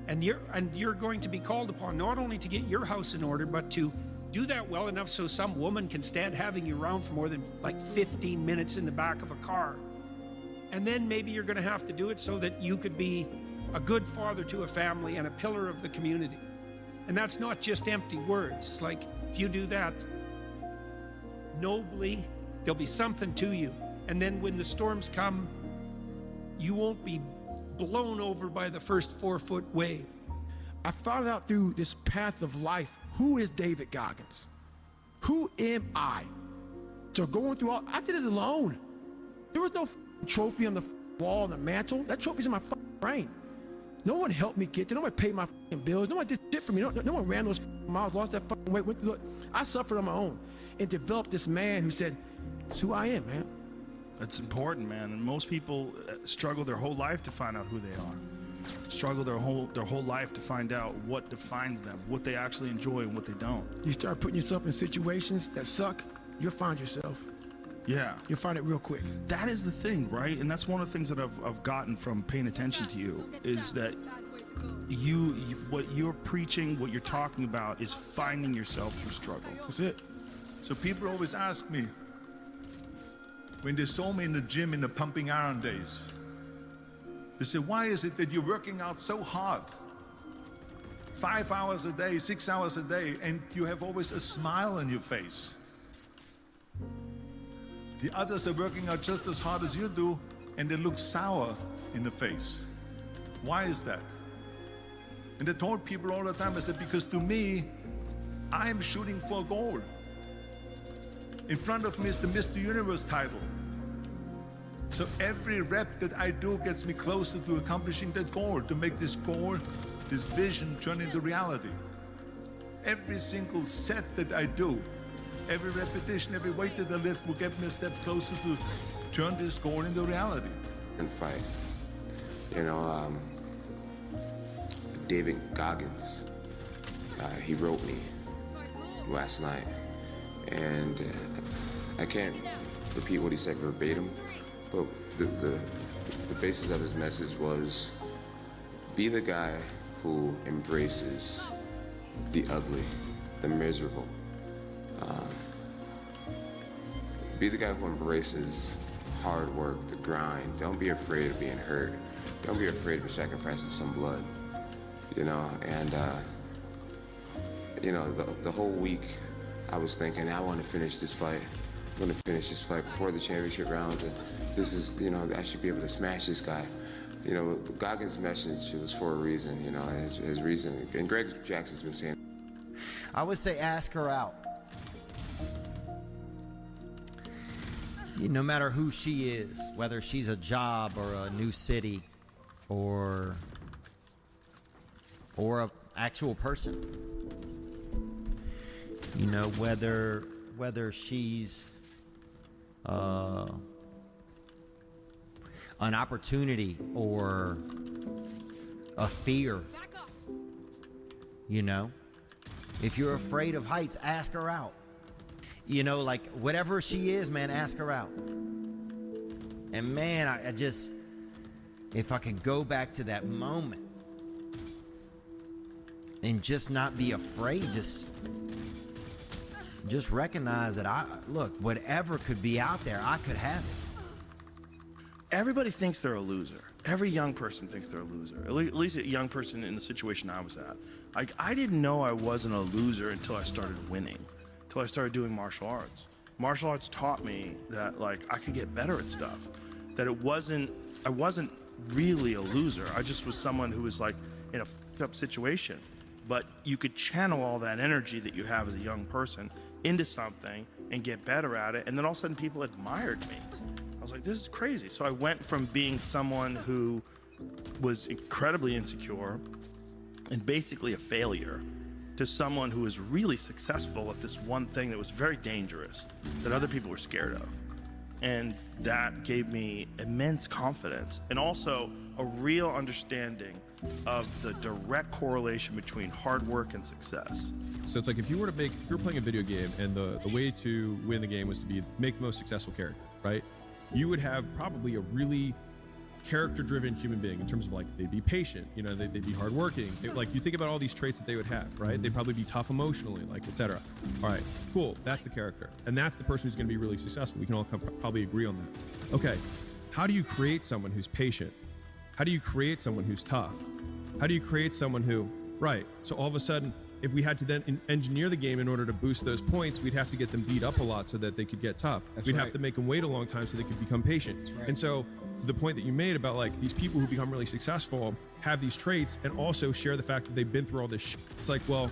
Speaker 7: And you're going to be called upon not only to get your house in order, but to do that well enough so some woman can stand having you around for more than like 15 minutes in the back of a car. And then maybe you're going to have to do it so that you could be a good father to a family and a pillar of the community. And that's not just empty words. Like, if you do that nobly, there'll be something to you. And then when the storms come, you won't be blown over by the first 4-foot wave.
Speaker 17: I found out through this path of life, who is David Goggins? Who am I? So going through I did it alone. There was no trophy on the wall on the mantle. That trophy's in my brain. No one helped me get there. Nobody paid my fucking bills. Nobody did shit for me. No one ran those miles, lost that fucking weight, went through it. I suffered on my own and developed this man who said, it's who I am, man.
Speaker 22: That's important, man. And most people struggle their whole life to find out who they are. Struggle their whole life to find out what defines them, what they actually enjoy and what they don't.
Speaker 17: You start putting yourself in situations that suck, you'll find yourself.
Speaker 22: Yeah.
Speaker 17: You'll find it real quick.
Speaker 22: That is the thing, right? And that's one of the things that I've gotten from paying attention to you is that you what you're preaching, what you're talking about is finding yourself through struggle.
Speaker 17: That's it.
Speaker 11: So people always ask me, when they saw me in the gym in the pumping iron days, they say, why is it that you're working out so hard? 5 hours a day, 6 hours a day, and you have always a smile on your face. The others are working out just as hard as you do, and they look sour in the face. Why is that? And I told people all the time, I said, because to me, I'm shooting for a goal. In front of me is the Mr. Universe title. So every rep that I do gets me closer to accomplishing that goal, to make this goal, this vision turn into reality. Every single set that I do, every repetition, every weight that I lift will get me a step closer to turn this goal into reality.
Speaker 13: And fight. You know, David Goggins, he wrote me last night. And I can't repeat what he said verbatim, but the basis of his message was, be the guy who embraces the ugly, the miserable. Be the guy who embraces hard work, the grind. Don't be afraid of being hurt. Don't be afraid of sacrificing some blood. You know, and you know, the whole week I was thinking, I want to finish this fight. I'm going to finish this fight before the championship round. And this is, you know, I should be able to smash this guy. You know, Goggins' message was for a reason, you know, his reason. And Greg Jackson's been saying.
Speaker 14: I would say ask her out. No matter who she is, whether she's a job or a new city or a actual person. You know, whether she's an opportunity or a fear. You know, if you're afraid of heights, ask her out. You know, like whatever she is, man, ask her out. And man, I just, if I could go back to that moment and just not be afraid, just recognize that look, whatever could be out there, I could have it.
Speaker 22: Everybody thinks they're a loser. Every young person thinks they're a loser. At least a young person in the situation I was at. Like, I didn't know I wasn't a loser until I started winning, until I started doing martial arts. Martial arts taught me that, like, I could get better at stuff. That I wasn't really a loser. I just was someone who was like in a fucked up situation. But you could channel all that energy that you have as a young person into something and get better at it. And then all of a sudden people admired me. I was like, this is crazy. So I went from being someone who was incredibly insecure and basically a failure to someone who was really successful at this one thing that was very dangerous, that other people were scared of. And that gave me immense confidence and also a real understanding of the direct correlation between hard work and success.
Speaker 16: So it's like if you were playing a video game and the way to win the game was to make the most successful character, right? You would have probably a really character-driven human being in terms of, like, they'd be patient, you know, they'd be hardworking. Like, you think about all these traits that they would have, right? They'd probably be tough emotionally, like, etc. All right, cool, that's the character. And that's the person who's going to be really successful. We can all probably agree on that. Okay, how do you create someone who's patient? How do you create someone who's tough? How do you create someone who, right, so all of a sudden, if we had to then engineer the game in order to boost those points, we'd have to get them beat up a lot so that they could get tough. We'd have to make them wait a long time so they could become patient. And so to the point that you made about, like, these people who become really successful have these traits and also share the fact that they've been through all this shit. It's like, well,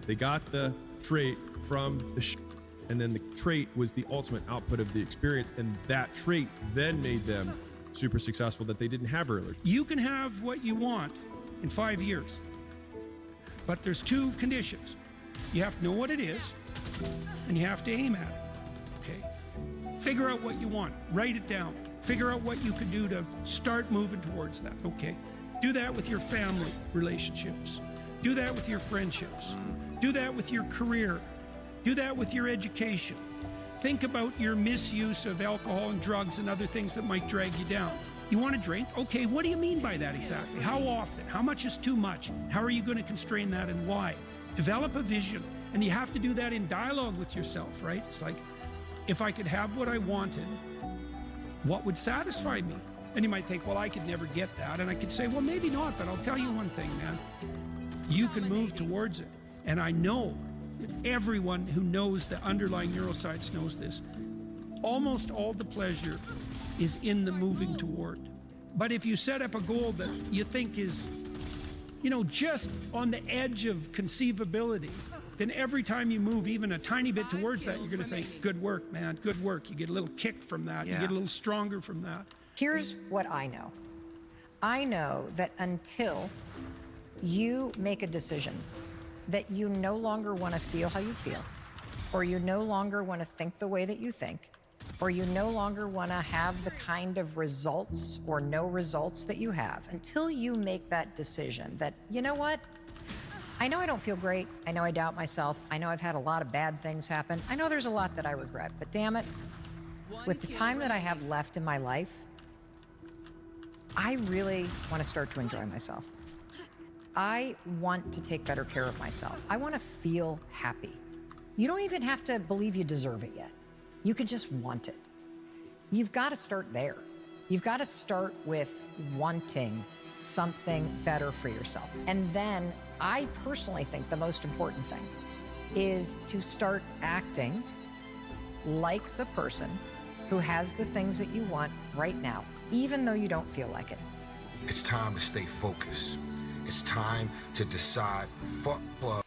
Speaker 16: they got the trait from the shit, and then the trait was the ultimate output of the experience, and that trait then made them super successful that they didn't have earlier.
Speaker 7: You can have what you want, in 5 years. But there's 2 conditions. You have to know what it is, and you have to aim at it. Okay? Figure out what you want. Write it down. Figure out what you could do to start moving towards that. Okay? Do that with your family relationships. Do that with your friendships. Do that with your career. Do that with your education. Think about your misuse of alcohol and drugs and other things that might drag you down. You want to drink? Okay, what do you mean by that exactly? How often? How much is too much? How are you going to constrain that and why? Develop a vision. And you have to do that in dialogue with yourself, right? It's like, if I could have what I wanted, what would satisfy me? And you might think, well, I could never get that. And I could say, well, maybe not, but I'll tell you one thing, man. You can move towards it. And I know that everyone who knows the underlying neuroscience knows this. Almost all the pleasure is in the moving toward. But if you set up a goal that you think is, just on the edge of conceivability, then every time you move even a tiny bit towards that, you're going to think, good work, man, good work. You get a little kick from that. You get a little stronger from that.
Speaker 2: Here's what I know. I know that until you make a decision that you no longer want to feel how you feel, or you no longer want to think the way that you think, or you no longer want to have the kind of results or no results that you have, until you make that decision that, you know what? I know I don't feel great. I know I doubt myself. I know I've had a lot of bad things happen. I know there's a lot that I regret, but damn it, with the time that I have left in my life, I really want to start to enjoy myself. I want to take better care of myself. I want to feel happy. You don't even have to believe you deserve it yet. You can just want it. You've got to start there. You've got to start with wanting something better for yourself. And then I personally think the most important thing is to start acting like the person who has the things that you want right now, even though you don't feel like it.
Speaker 26: It's time to stay focused. It's time to decide, fuck club.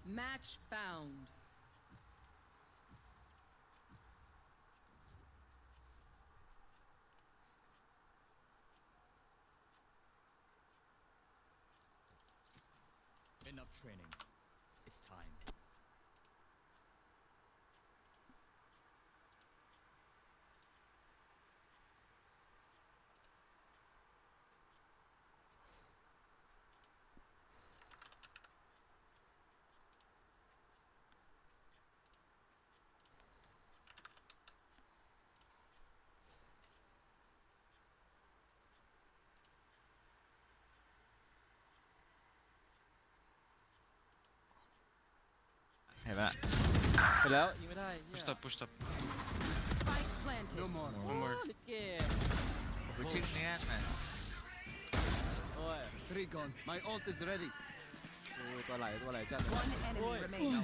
Speaker 4: Match found.
Speaker 3: Enough training. It's time.
Speaker 6: Push top, push top.
Speaker 4: Spike planted.
Speaker 6: No more. One more.
Speaker 3: Three gone. My ult is ready.
Speaker 4: One enemy remaining.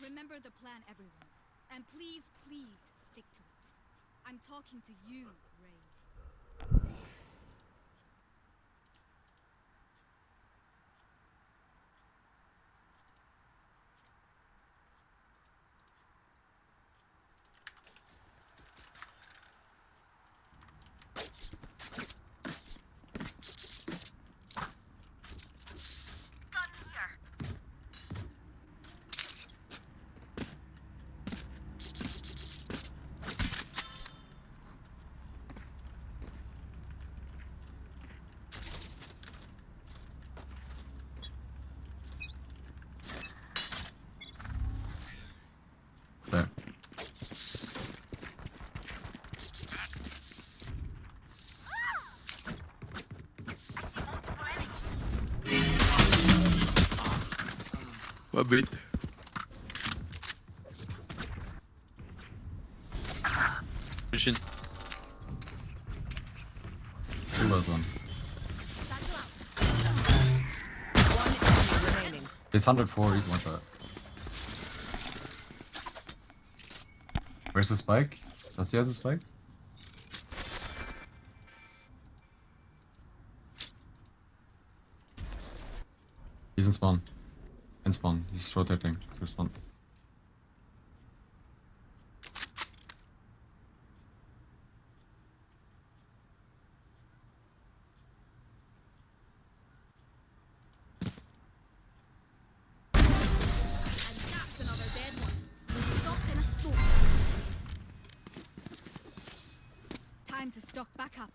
Speaker 9: Remember the plan, everyone. And please, please stick to it. I'm talking to you, Raze.
Speaker 15: So.
Speaker 20: What beat? Machine.
Speaker 15: There was one.
Speaker 4: One enemy remaining.
Speaker 15: He's 104, he's one shot. Where's the spike? Does he have a spike? He's in spawn. In spawn. He's rotating through spawn.
Speaker 9: That's another dead one. Stop in a storm. Time to stock back up.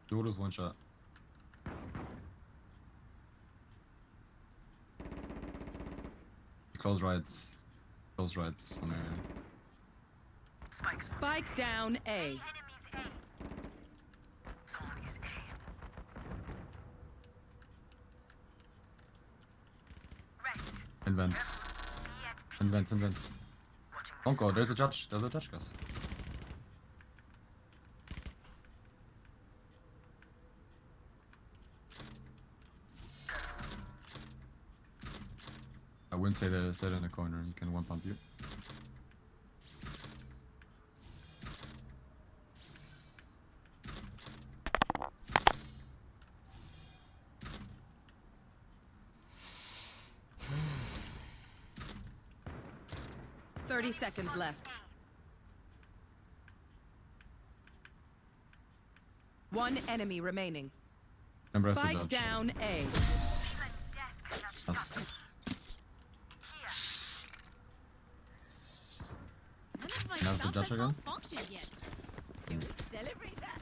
Speaker 15: Dodo's one shot. Close rights. Close rights on area.
Speaker 4: Spike down A.
Speaker 15: Invents. Invents, invents. Don't go, there's a judge. There's a judge, guys. I wouldn't say that it's dead in the corner. You can one pump you.
Speaker 4: Thirty seconds left. One enemy remaining.
Speaker 15: Remember us to
Speaker 4: Spike
Speaker 15: judge.
Speaker 4: down A.
Speaker 15: Us. Now the judge again?
Speaker 9: Celebrate that.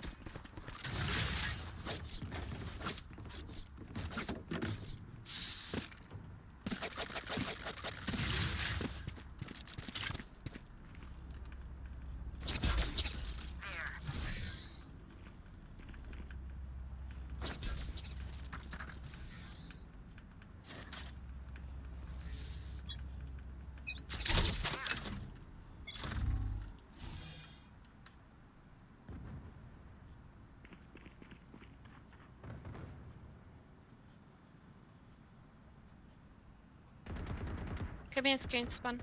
Speaker 19: Could be a screen spawn.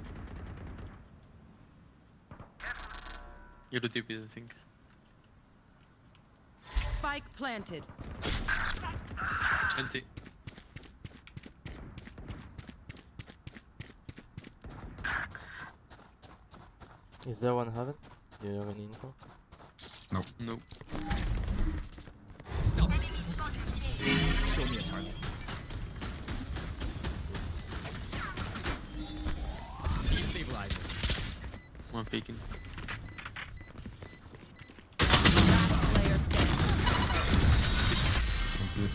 Speaker 20: You're the DP, I think.
Speaker 4: Spike planted.
Speaker 20: 20.
Speaker 21: Is there one heaven? Do you have any info?
Speaker 15: Nope.
Speaker 20: Nope.
Speaker 3: Stop. Show me a target. Destabilizing.
Speaker 6: One peeking.
Speaker 4: Player standing.
Speaker 15: Thank you.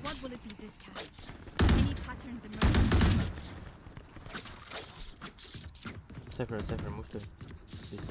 Speaker 9: What will it be this time? Any patterns emerging?
Speaker 21: Cypher, move to it. Please.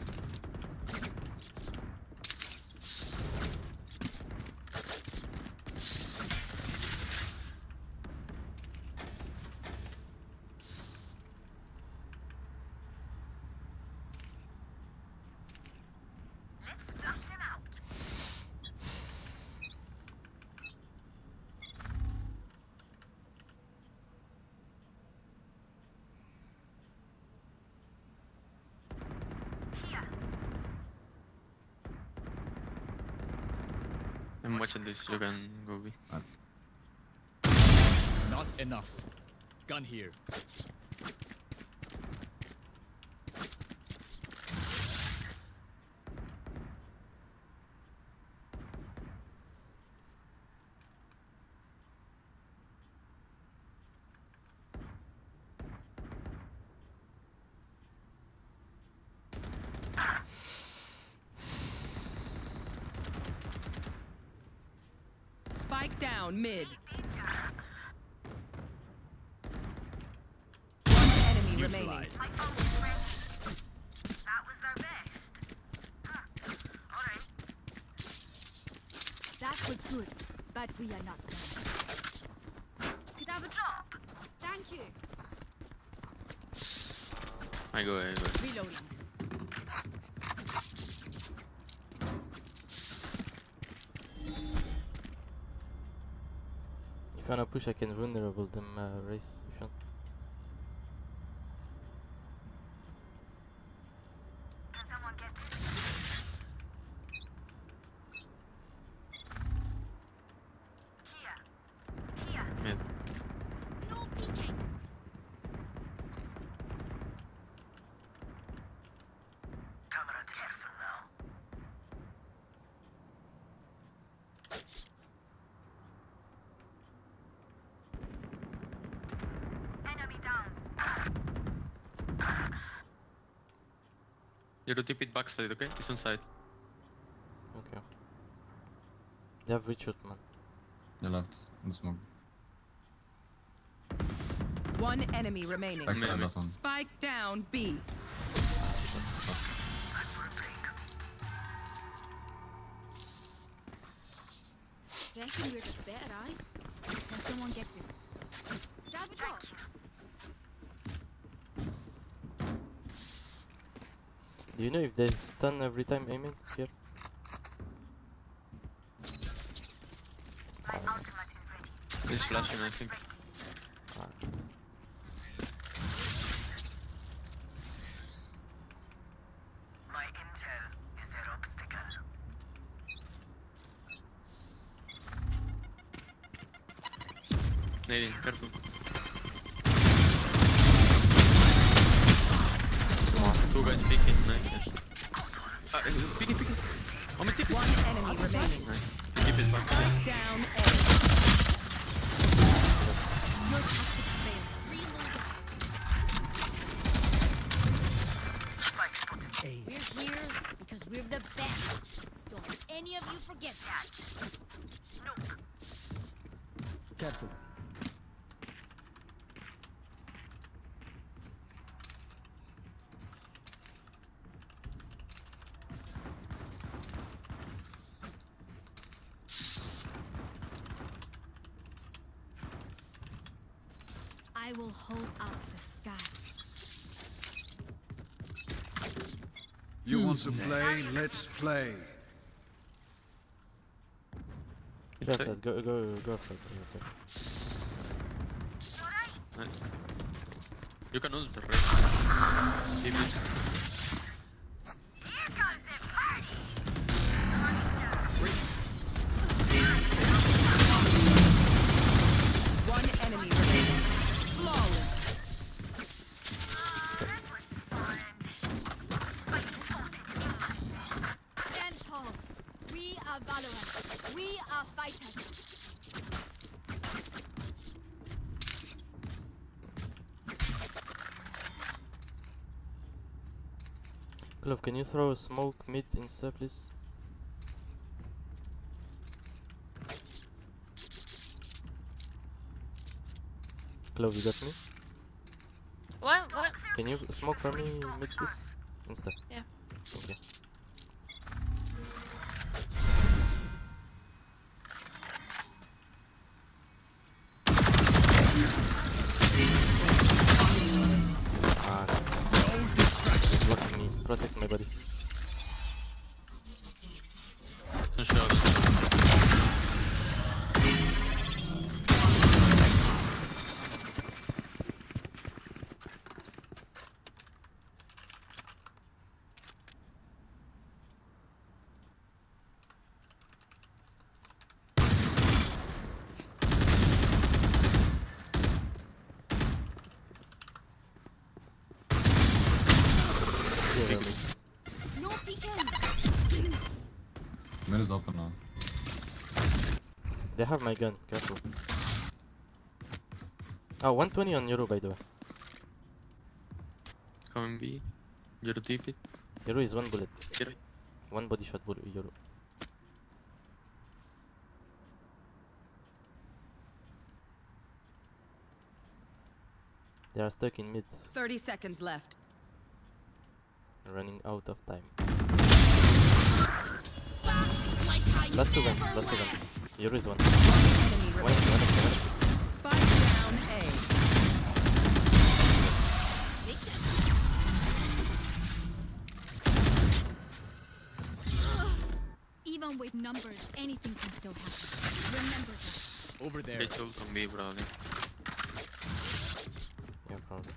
Speaker 6: I'm watching this. You can go B.
Speaker 3: Not enough. Gun here.
Speaker 4: Spike down mid. One enemy remaining.
Speaker 9: That was good, but we are not done. Could I have a drop? Thank you.
Speaker 6: I go.
Speaker 9: Reloading.
Speaker 21: If you wanna push, I can vulnerable them race if you want.
Speaker 6: Mid.
Speaker 9: No peeking.
Speaker 6: You rotate it backside, okay? It's on side.
Speaker 21: Okay. They have Richard, man.
Speaker 15: They left in the smoke.
Speaker 4: One enemy remaining.
Speaker 15: Backside, last one.
Speaker 4: Spike down B.
Speaker 15: Plus.
Speaker 9: Reckon we're just better, aye? Can someone get this? Could I have a drop?
Speaker 21: Do you know if they stun every time aiming here?
Speaker 6: He's flashing, I think.
Speaker 5: My intel is their obstacle.
Speaker 6: Nadine, careful. Two guys peeking, nice. Peeking. On me, tip it.
Speaker 4: One enemy remaining.
Speaker 6: Nice. Keep it back.
Speaker 4: Spike down A.
Speaker 9: Your tactics fail. Reload. We're here because we're the best. Don't let any of you forget that. No.
Speaker 17: Careful.
Speaker 9: I will hold up the sky.
Speaker 12: You want to play? Let's play.
Speaker 21: Go outside, go outside.
Speaker 6: Nice. You can ult the rest. Keep it.
Speaker 4: One enemy remaining. Flawless.
Speaker 9: Stand tall. We are Valorant. We are fighters.
Speaker 21: Clove, can you throw a smoke mid insta, please? Clove, you got me?
Speaker 8: What? What?
Speaker 21: Can you smoke for me mid, please? Insta.
Speaker 8: Yeah.
Speaker 21: Thank you. Blocking me. Protect my body.
Speaker 9: No peeking.
Speaker 15: Mid is open now.
Speaker 21: They have my gun, careful. Oh, 120 on Yoru, by the way.
Speaker 6: Coming B. Yoru TP.
Speaker 21: Yoru is one bullet.
Speaker 6: Yoru.
Speaker 21: One body shot bullet, Yoru. They are stuck in mid,
Speaker 4: 30 seconds left.
Speaker 21: running out of time. Last two guns, last two guns. Yoru is one. One HP.
Speaker 4: Spike down A.
Speaker 9: Even with numbers, anything can still happen. Remember that.
Speaker 3: Over there.
Speaker 6: They told on B, probably.
Speaker 21: Yeah, probably.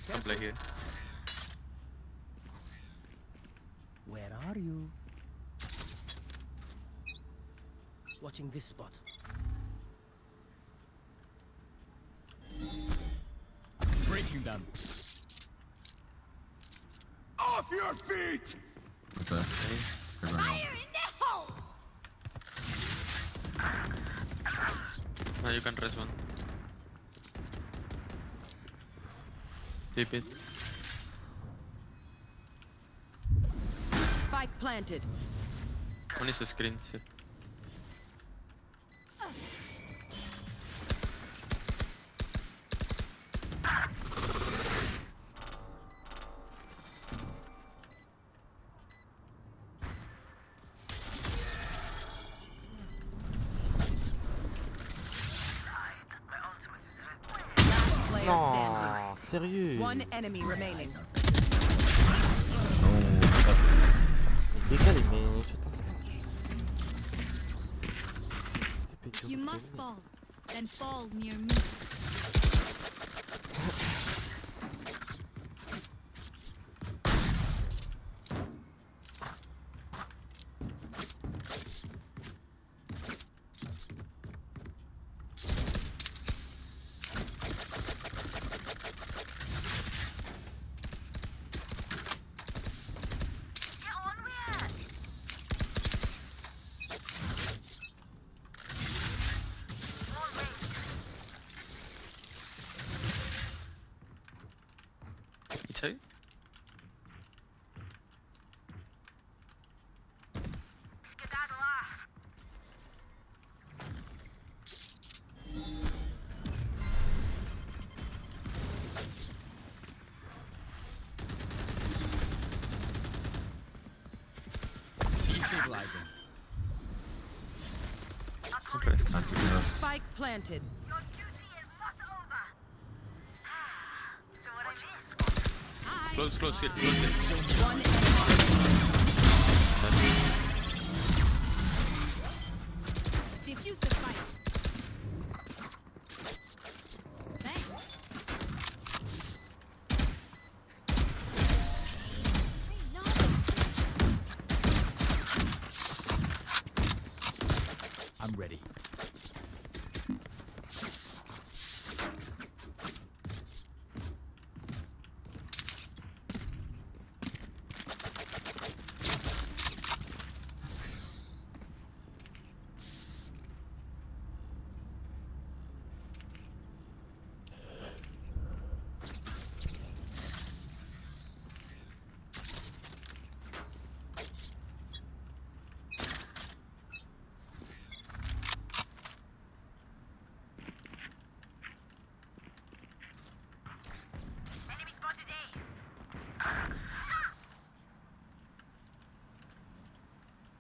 Speaker 6: Don't play here.
Speaker 10: Where are you? Watching this spot.
Speaker 3: Breaking them.
Speaker 12: Off your feet!
Speaker 15: What's that?
Speaker 9: Fire in the hole!
Speaker 6: Now you can rest one. Keep it.
Speaker 4: Spike planted.
Speaker 6: One is a screen set.
Speaker 4: Player
Speaker 21: No,
Speaker 4: standing.
Speaker 21: sérieux.
Speaker 4: One enemy remaining.
Speaker 21: Il décale, mais je t'instant.
Speaker 9: You must fall, then fall near me.
Speaker 6: It's out.
Speaker 3: Destabilizing.
Speaker 4: Spike planted.
Speaker 6: Close, close here, close here.
Speaker 4: One enemy.
Speaker 9: Defuse the fight. Thanks.
Speaker 3: I'm ready.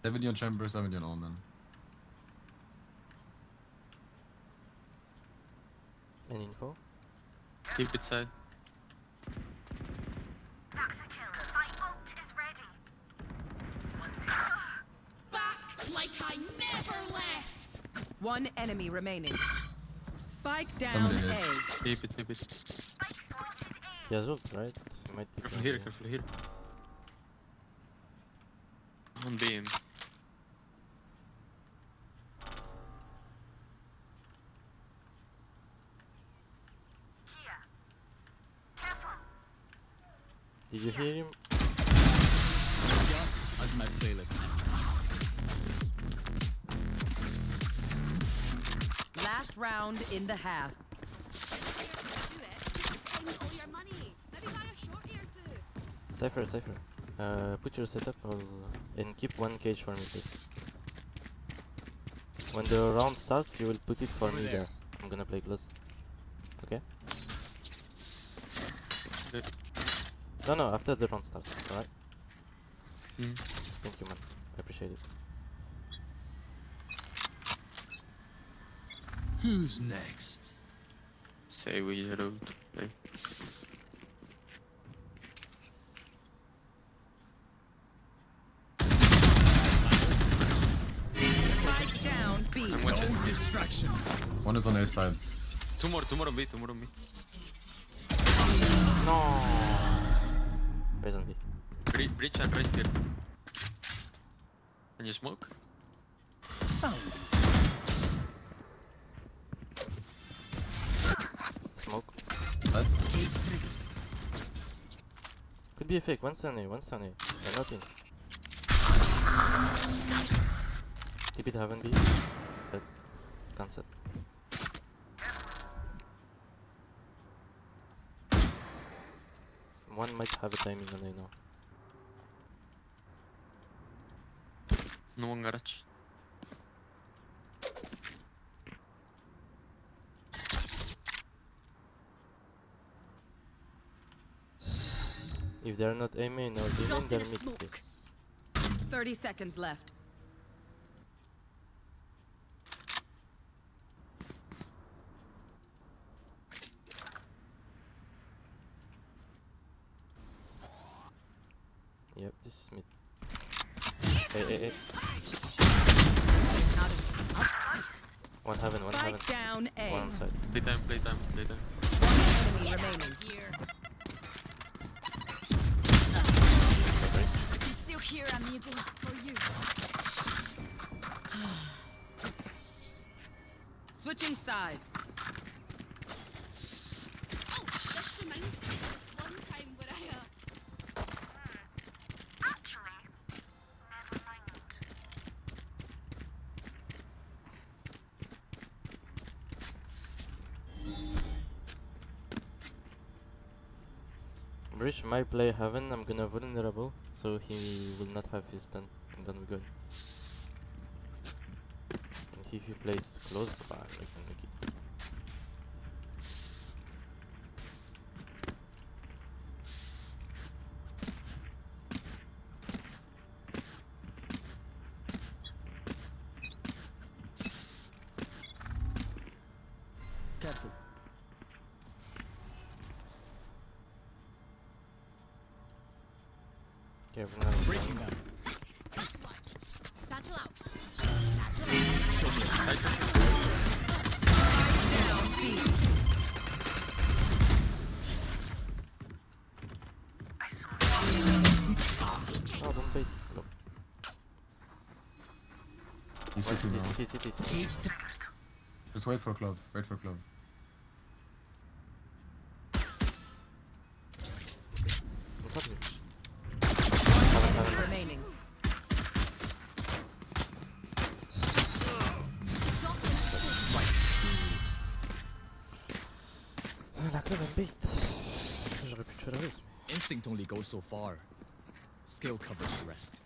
Speaker 15: 70 on chamber, 70 on omen.
Speaker 21: Any info?
Speaker 6: Keep it side.
Speaker 5: That's a kill. My ult is ready.
Speaker 4: Back like I never left. One enemy remaining. Spike down
Speaker 6: Somebody
Speaker 4: A.
Speaker 6: is. Keep it, keep it.
Speaker 21: He has ult, right? He might take
Speaker 6: Careful
Speaker 21: it.
Speaker 6: here, careful here. On beam.
Speaker 21: Did you hear him?
Speaker 3: Just as my playlist.
Speaker 4: Last round in the half.
Speaker 21: Cypher. Put your setup and keep one cage for me, please. When the round starts, you will put it for me there. I'm gonna play close. Okay?
Speaker 6: Good.
Speaker 21: No, after the round starts, alright?
Speaker 6: Mm.
Speaker 21: Thank you, man. I appreciate it.
Speaker 3: Who's next?
Speaker 6: Say we reload. Okay.
Speaker 4: Spike down B.
Speaker 6: I'm watching.
Speaker 3: No distraction.
Speaker 15: One is on A side.
Speaker 6: Two more on B.
Speaker 21: No. Raise on B.
Speaker 6: Breach and raise here. Can you smoke?
Speaker 21: Smoke. Could be a fake. One stun A. They're not in. Tip it heaven B. Dead. Cancel. One might have a timing on A now.
Speaker 6: No one garage.
Speaker 21: If they're not aiming or dealing, they're mid space.
Speaker 4: 30 seconds left.
Speaker 21: Yep, this is mid. Hey. One heaven.
Speaker 4: Spike down A.
Speaker 21: One on side.
Speaker 6: Playtime.
Speaker 4: One enemy remaining.
Speaker 9: I'm still here, amigo, for you.
Speaker 4: Switching sides.
Speaker 9: Oh, that reminds me of one time where I
Speaker 5: Actually, never mind.
Speaker 21: Bridge might play heaven. I'm gonna vulnerable, so he will not have his stun, and then we're good. And if he plays close, I can make it.
Speaker 10: Careful.
Speaker 21: Careful now.
Speaker 3: Breaking down.
Speaker 9: Satchel out.
Speaker 4: Down B.
Speaker 21: Oh, don't bait. Go.
Speaker 15: He's
Speaker 21: One
Speaker 15: sitting now.
Speaker 21: CT.
Speaker 15: Just wait for Clove.
Speaker 21: I'm cutting. Heaven.
Speaker 4: Remaining.
Speaker 21: La clé va me bait. J'aurais pu tuer la race.
Speaker 3: Instinct only goes so far. Skill covers the rest.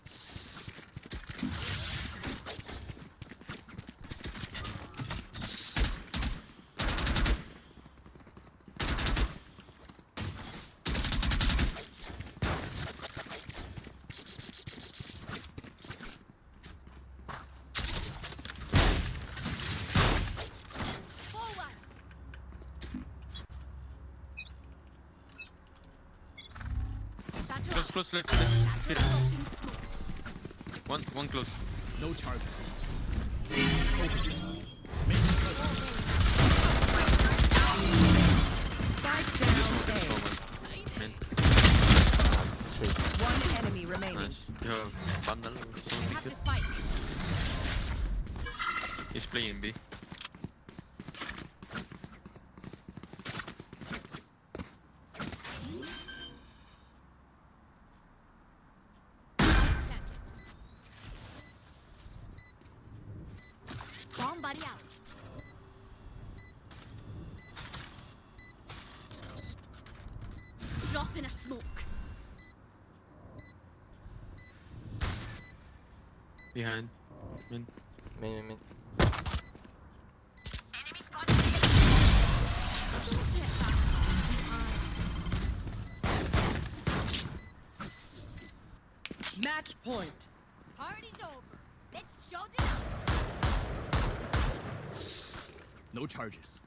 Speaker 6: close left. Hit. One close.
Speaker 3: No target.
Speaker 4: Spike down A.
Speaker 6: Man.
Speaker 4: One enemy remaining.
Speaker 6: Nice. You have bundle. Someone pick it. He's playing B.
Speaker 9: Bomb buddy out. Drop in a smoke.
Speaker 6: Behind. Min.
Speaker 21: Min.
Speaker 4: Match point.
Speaker 9: Party's over. Let's show it out.
Speaker 3: No charges.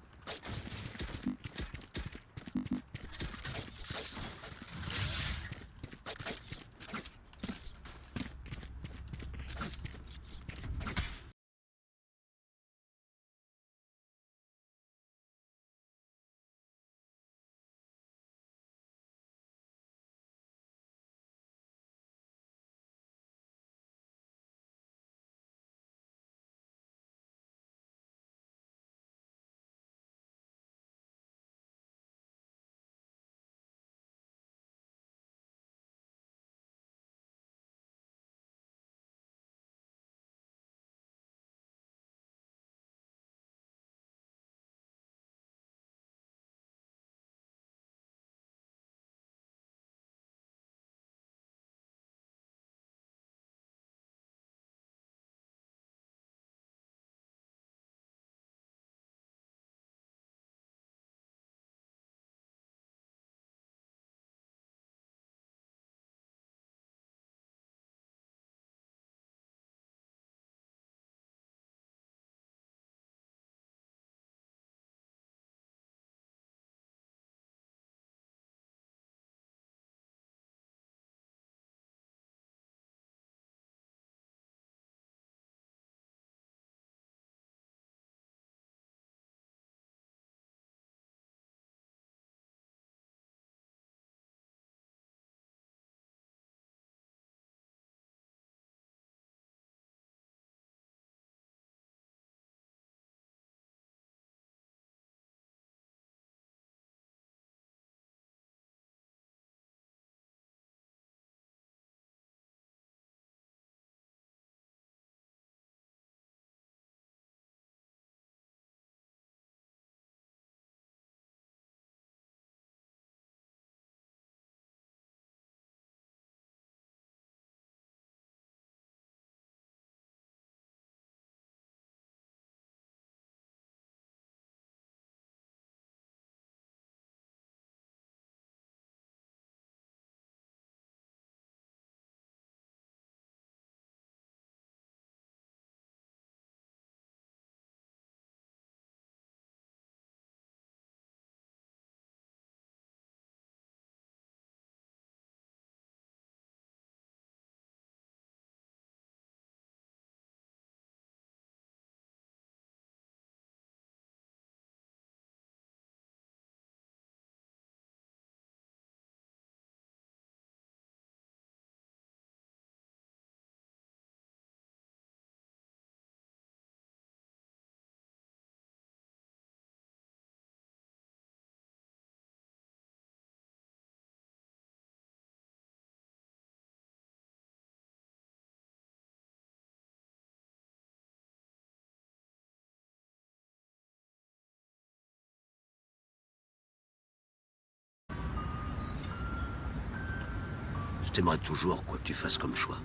Speaker 1: Je t'aimerais toujours quoi que tu fasses comme choix.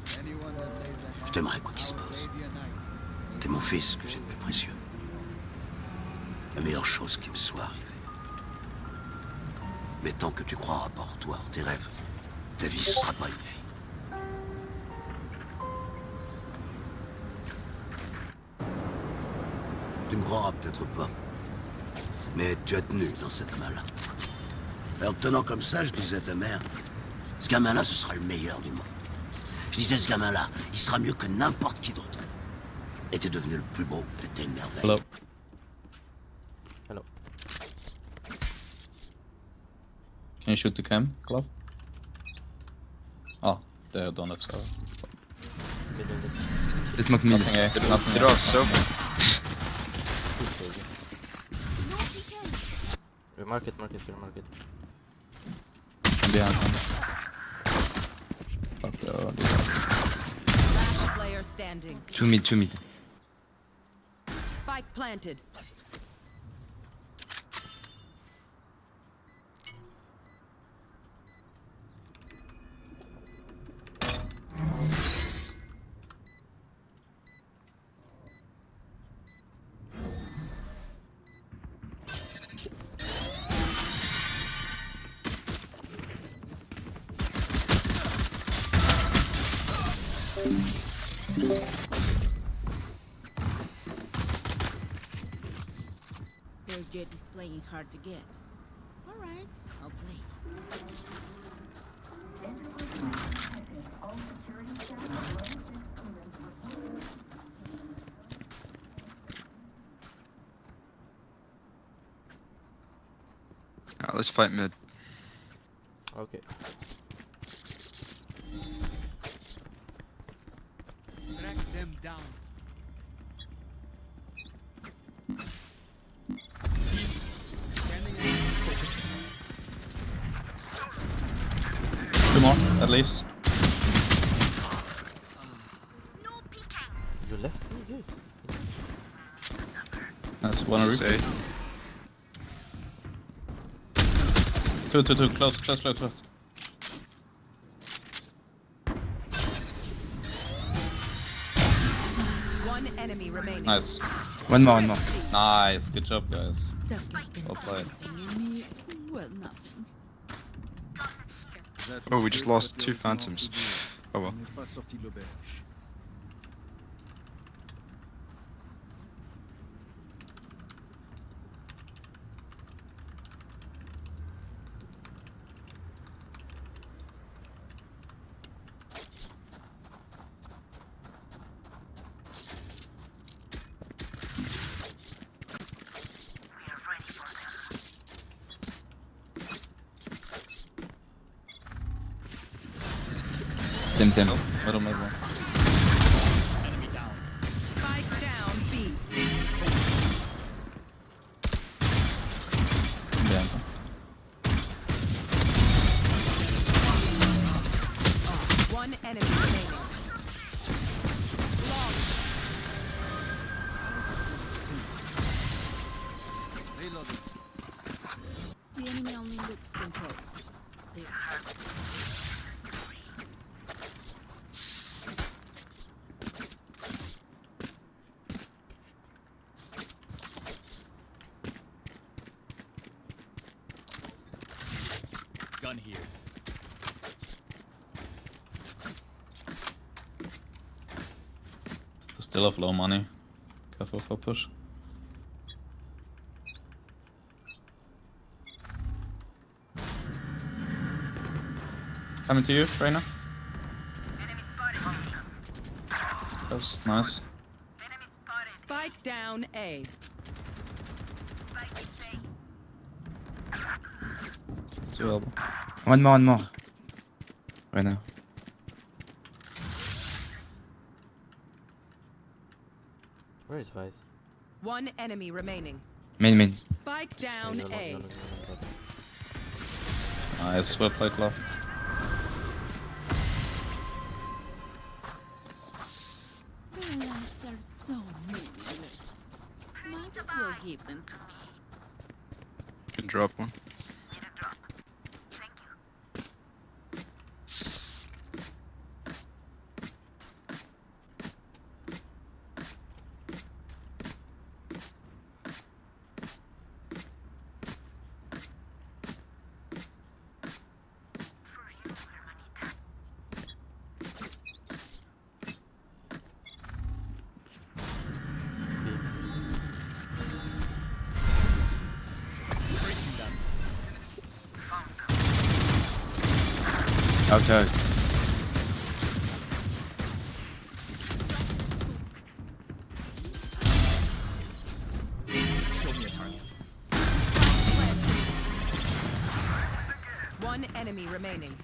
Speaker 1: Je t'aimerais quoi qu'il se passe. T'es mon fils que j'ai de plus précieux. La meilleure chose qui me soit arrivée. Mais tant que tu croiras pas en toi, en tes rêves, ta vie, ce sera pas une vie. Tu me croiras peut-être pas. Mais tu as tenu dans cette malle. En te tenant comme ça, je disais à ta mère, Ce gamin-là, ce sera le meilleur du monde. Je disais, ce gamin-là, il sera mieux que n'importe qui d'autre. Et t'es devenu le plus beau, t'étais une merveille.
Speaker 21: Hello. Hello.
Speaker 15: Can you shoot the cam, Glove? Oh, they don't have so.
Speaker 21: It's not me.
Speaker 15: Nothing, eh? Nothing.
Speaker 21: It was so. Remark it, mark it, remark it.
Speaker 15: I'm behind him. Fuck the
Speaker 4: Last player standing.
Speaker 21: 2 mid, 2 mid.
Speaker 4: Spike planted.
Speaker 9: Their jet is playing hard to get. Alright, I'll play.
Speaker 21: Alright, let's fight mid. Okay.
Speaker 10: Track them down.
Speaker 15: Two more, at least.
Speaker 21: You left me, yes.
Speaker 15: That's one roof.
Speaker 21: Say.
Speaker 15: Two, close.
Speaker 4: One enemy remaining.
Speaker 15: Nice.
Speaker 21: One more.
Speaker 15: Nice, good job, guys. Well played.
Speaker 9: Well, nothing.
Speaker 21: Oh, we just lost 2 phantoms. Oh well.
Speaker 12: On n'est pas sorti de l'auberge.
Speaker 21: Same.
Speaker 15: Middle.
Speaker 4: Enemy down. Spike down B.
Speaker 15: Behind.
Speaker 4: One enemy remaining. Long.
Speaker 10: Reloading.
Speaker 9: The enemy only looks composed. They
Speaker 3: Gun here.
Speaker 15: Still have low money. Careful for push. Coming to you, Reina. Close, nice.
Speaker 4: Spike down A.
Speaker 15: Two elbow.
Speaker 21: One more. Right now. Where is Vice?
Speaker 4: One enemy remaining.
Speaker 21: Main.
Speaker 4: Spike down A.
Speaker 15: Nice, well played, Glove.
Speaker 9: Their lives are so meaningless. Might as well give them to me.
Speaker 21: Can drop one.
Speaker 11: Out.
Speaker 4: One enemy remaining.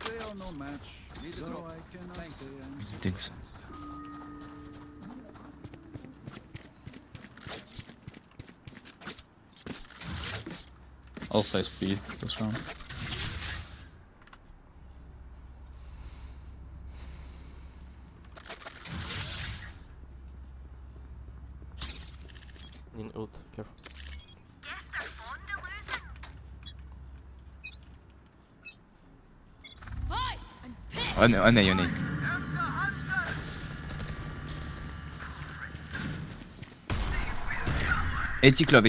Speaker 12: They are no match, so I cannot say I'm
Speaker 11: Thanks.
Speaker 15: I'll play speed this round.
Speaker 21: In ult, careful.
Speaker 11: On A. Etiklo.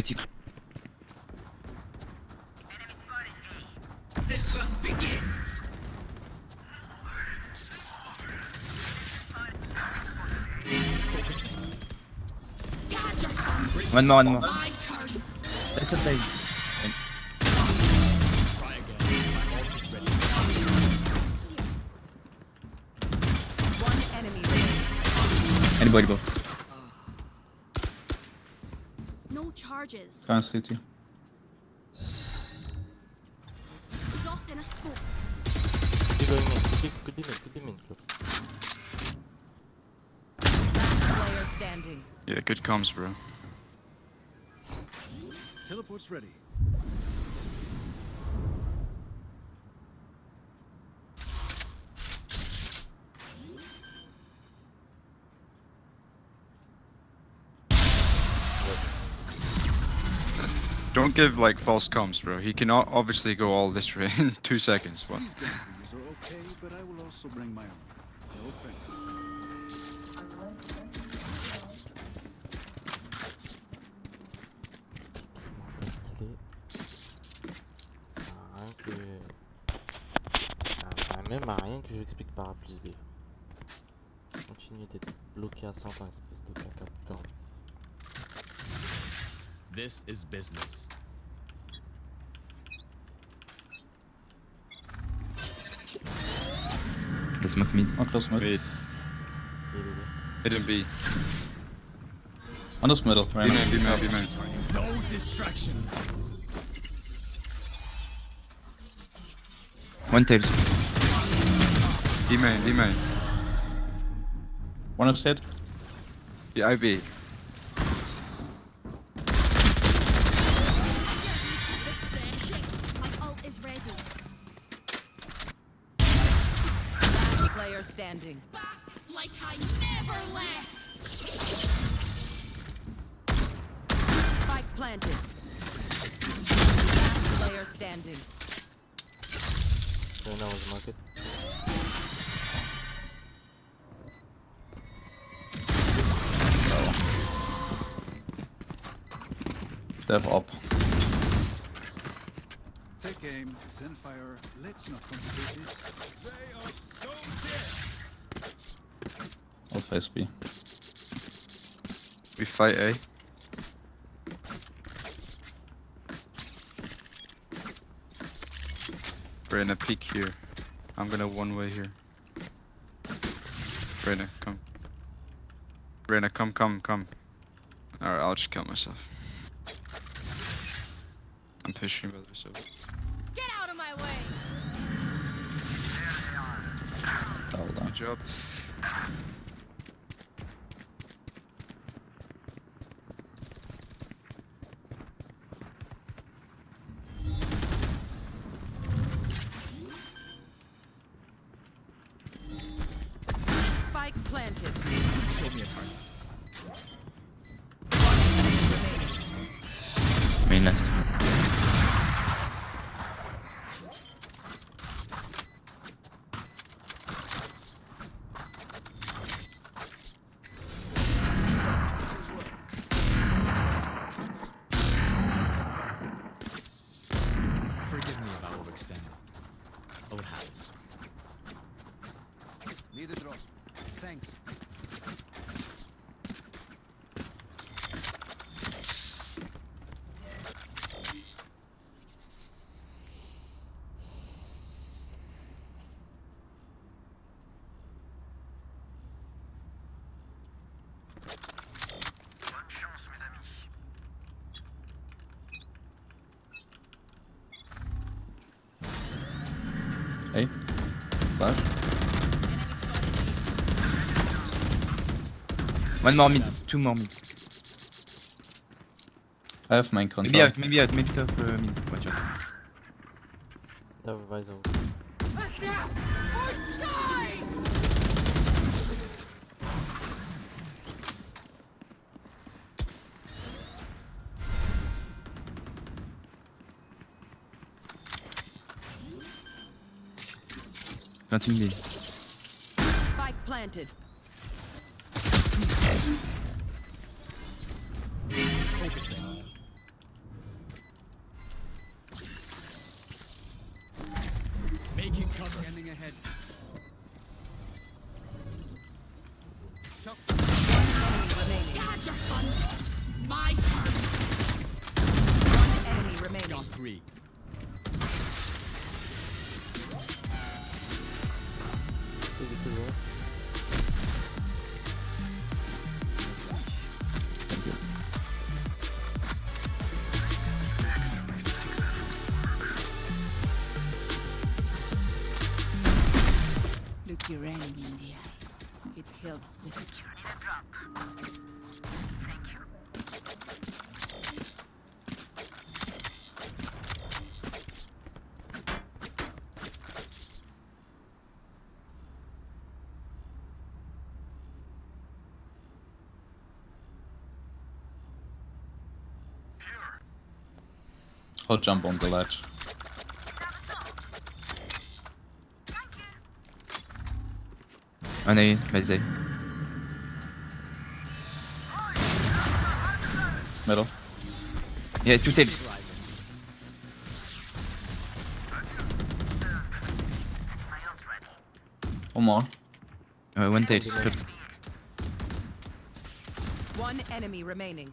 Speaker 4: The hunt begins.
Speaker 11: One more.
Speaker 15: They could say.
Speaker 4: One enemy remaining.
Speaker 11: Anybody go.
Speaker 18: No charges.
Speaker 15: Can't city.
Speaker 18: Drop in a scope.
Speaker 21: Keep going in. Could be mid.
Speaker 4: Last player standing.
Speaker 11: Yeah, good comms, bro.
Speaker 12: Teleport's ready.
Speaker 11: Don't give like false comms, bro. He cannot obviously go all this way in 2 seconds. What?
Speaker 12: These bandages are okay, but I will also bring my own. No offense.
Speaker 21: Ça sert même à rien que j'explique par A plus B. Continue d'être bloqué à 100 ans, espèce de caca putain.
Speaker 3: This is business.
Speaker 11: Let's smoke mid.
Speaker 15: One close mid.
Speaker 11: Wait. Hit him B.
Speaker 15: On this middle, right now.
Speaker 11: B man.
Speaker 3: No distraction.
Speaker 11: One tail. B main.
Speaker 15: One upstairs.
Speaker 11: Yeah, IB.
Speaker 18: Refreshing. My ult is ready.
Speaker 4: Last player standing.
Speaker 18: Back like I never left.
Speaker 4: Spike planted. Last player standing.
Speaker 21: So now is market.
Speaker 15: Dev up.
Speaker 12: Take aim, send fire. Let's not complicate it. They are so dead.
Speaker 15: I'll face B.
Speaker 11: We fight A. We're in a peek here. I'm gonna one way here. Reyna, come. Reyna, come. Alright, I'll just kill myself. I'm pushing by this over.
Speaker 18: Get out of my way.
Speaker 15: Hold on.
Speaker 11: Good job.
Speaker 4: Spike planted.
Speaker 3: Show me a target.
Speaker 11: Main nest.
Speaker 3: I would have it.
Speaker 10: Need a drop. Thanks.
Speaker 15: Hey. Flash.
Speaker 13: One more mid, 2 more mid.
Speaker 15: I have main control.
Speaker 13: Maybe I'd make it up mid. Watch out.
Speaker 21: That visor.
Speaker 13: Nothing B.
Speaker 4: Spike planted.
Speaker 3: Making cover.
Speaker 10: Scanning ahead. Shock.
Speaker 4: Remaining.
Speaker 18: You had your fun. My turn.
Speaker 4: One enemy remaining.
Speaker 3: Got 3.
Speaker 15: Thank you.
Speaker 9: Look your enemy in the eye. It helps with it.
Speaker 15: I'll jump on the ledge.
Speaker 13: On A, by Z.
Speaker 15: Middle.
Speaker 13: Yeah, 2 tails.
Speaker 15: One more.
Speaker 13: 1 tail. Script.
Speaker 4: One enemy remaining.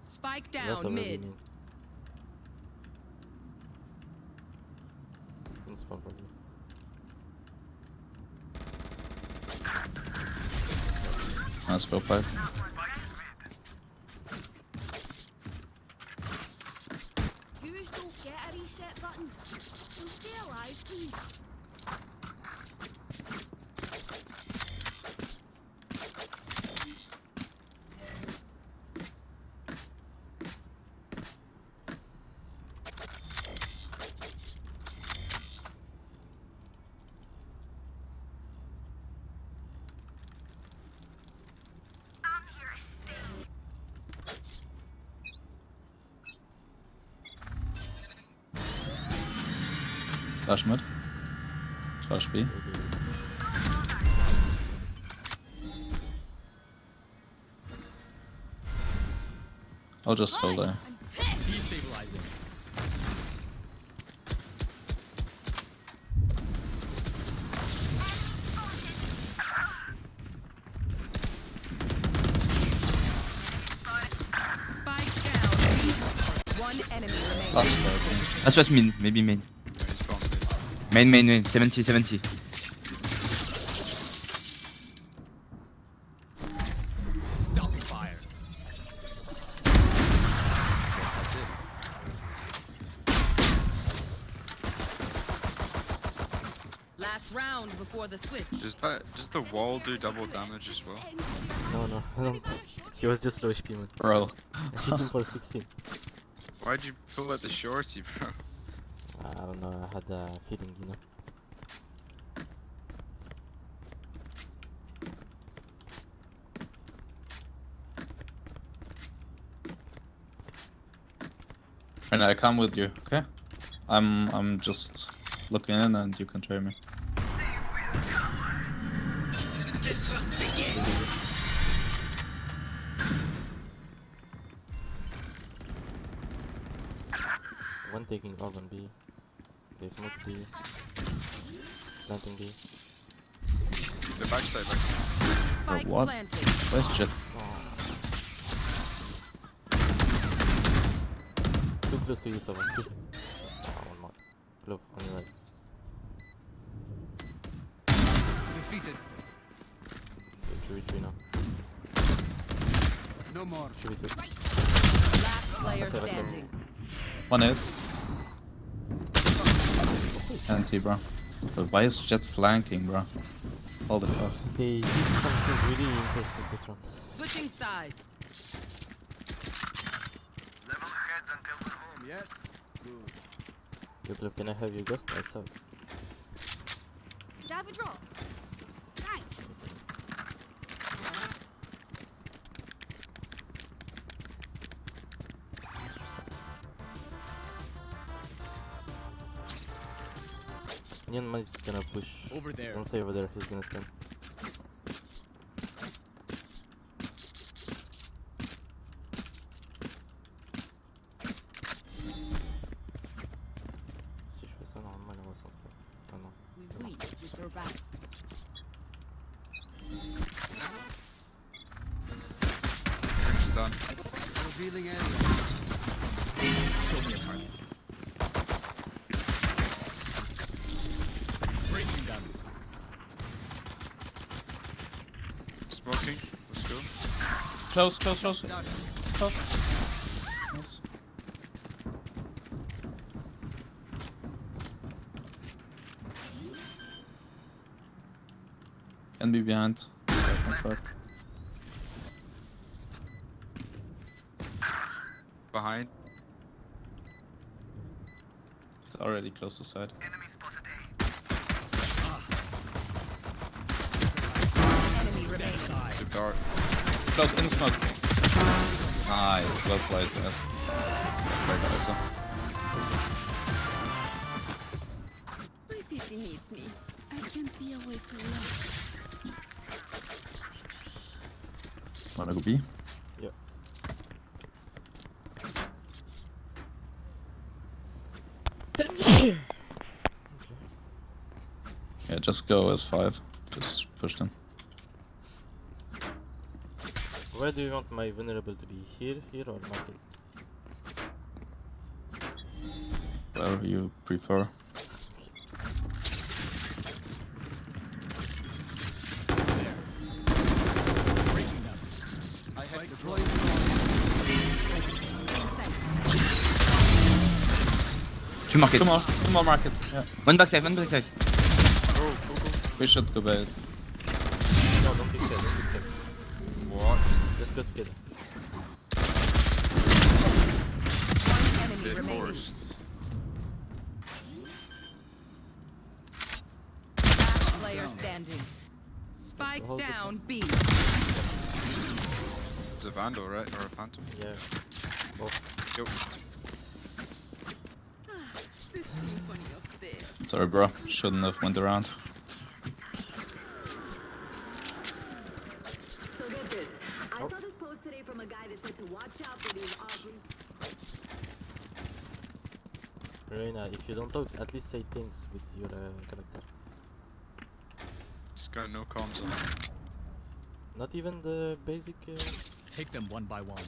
Speaker 4: Spike
Speaker 21: That's
Speaker 4: down mid.
Speaker 21: Spawn probably.
Speaker 15: Nice go pipe.
Speaker 18: Yous don't get a reset button. So stay alive, please.
Speaker 15: Flash mid. Flash B. I'll just hold there.
Speaker 3: Destabilizing.
Speaker 4: Spike down. One enemy remaining.
Speaker 13: That's just main, maybe main. Main, 70.
Speaker 3: Stopping fire. Guess that's it.
Speaker 4: Last round before the switch.
Speaker 11: Does the wall do double damage as well?
Speaker 21: No, I don't. He was just low HP, man.
Speaker 15: Bro.
Speaker 21: I hit him for 16.
Speaker 11: Why'd you pull out the shorty, bro?
Speaker 21: I don't know, I had a feeling, you know.
Speaker 15: And I come with you, okay? I'm just looking in and you can try me.
Speaker 21: One taking oven B. They smoke B. Planting B.
Speaker 11: The backside, backside.
Speaker 4: Spike
Speaker 13: what?
Speaker 4: planted.
Speaker 13: Where's Jet?
Speaker 21: Too close to you, Sova. One more. Look, on the right.
Speaker 10: Defeated.
Speaker 21: Tree now.
Speaker 10: No more.
Speaker 21: Tree 2.
Speaker 4: Last player
Speaker 21: Backside, backside.
Speaker 4: standing.
Speaker 13: 1 hit. Anti, bro. So why is Jet flanking, bro? Holy fuck.
Speaker 21: They did something really interesting this one.
Speaker 4: Switching sides.
Speaker 5: Level heads until we're home, yes? Good.
Speaker 21: Yoglov, can I have your ghost? I saw.
Speaker 18: Have a drop. Thanks.
Speaker 21: Nyan is gonna push.
Speaker 3: Over there.
Speaker 21: Don't say over there, he's gonna stand. Si je fais ça, normalement il envoie son step. Ah non.
Speaker 9: We win, we survive.
Speaker 11: It's done.
Speaker 10: Revealing area.
Speaker 3: Show me a target. Breaking them.
Speaker 11: Smoking. Let's go.
Speaker 13: Close, close, close. Close. Nice. Can be behind. Contract.
Speaker 11: Behind.
Speaker 13: It's already close to side.
Speaker 5: Enemy spotted
Speaker 4: Enemy remaining.
Speaker 11: The dark.
Speaker 13: Close, in the smoke. Nice, well played, guys. Well played, also.
Speaker 9: My city needs me. I can't be away for long.
Speaker 13: Wanna go B?
Speaker 21: Yeah.
Speaker 13: Yeah, just go S5. Just push them.
Speaker 21: Where do you want my vulnerable to be? Here, here, or market?
Speaker 13: Wherever you prefer.
Speaker 3: Breaking them.
Speaker 10: I have deployed.
Speaker 13: Two market. Two more market. Yeah. One backside, one backside. We should go back.
Speaker 21: No, don't be scared, don't be scared.
Speaker 11: What?
Speaker 21: Let's go together.
Speaker 4: One enemy
Speaker 11: Bit
Speaker 4: remaining.
Speaker 11: forced.
Speaker 4: Last player standing. Spike
Speaker 21: Hold the
Speaker 4: down B.
Speaker 11: It's a Vandal, right? Or a Phantom?
Speaker 21: Yeah. Oh.
Speaker 11: Yo.
Speaker 9: The symphony of death.
Speaker 13: Sorry, bro. Shouldn't have went around.
Speaker 14: So get this. I saw this post today from a guy that said to watch out for these Aubrey.
Speaker 21: Reina, if you don't talk, at least say things with your character.
Speaker 11: He's got no comms on.
Speaker 21: Not even the basic.
Speaker 3: Take them one by one.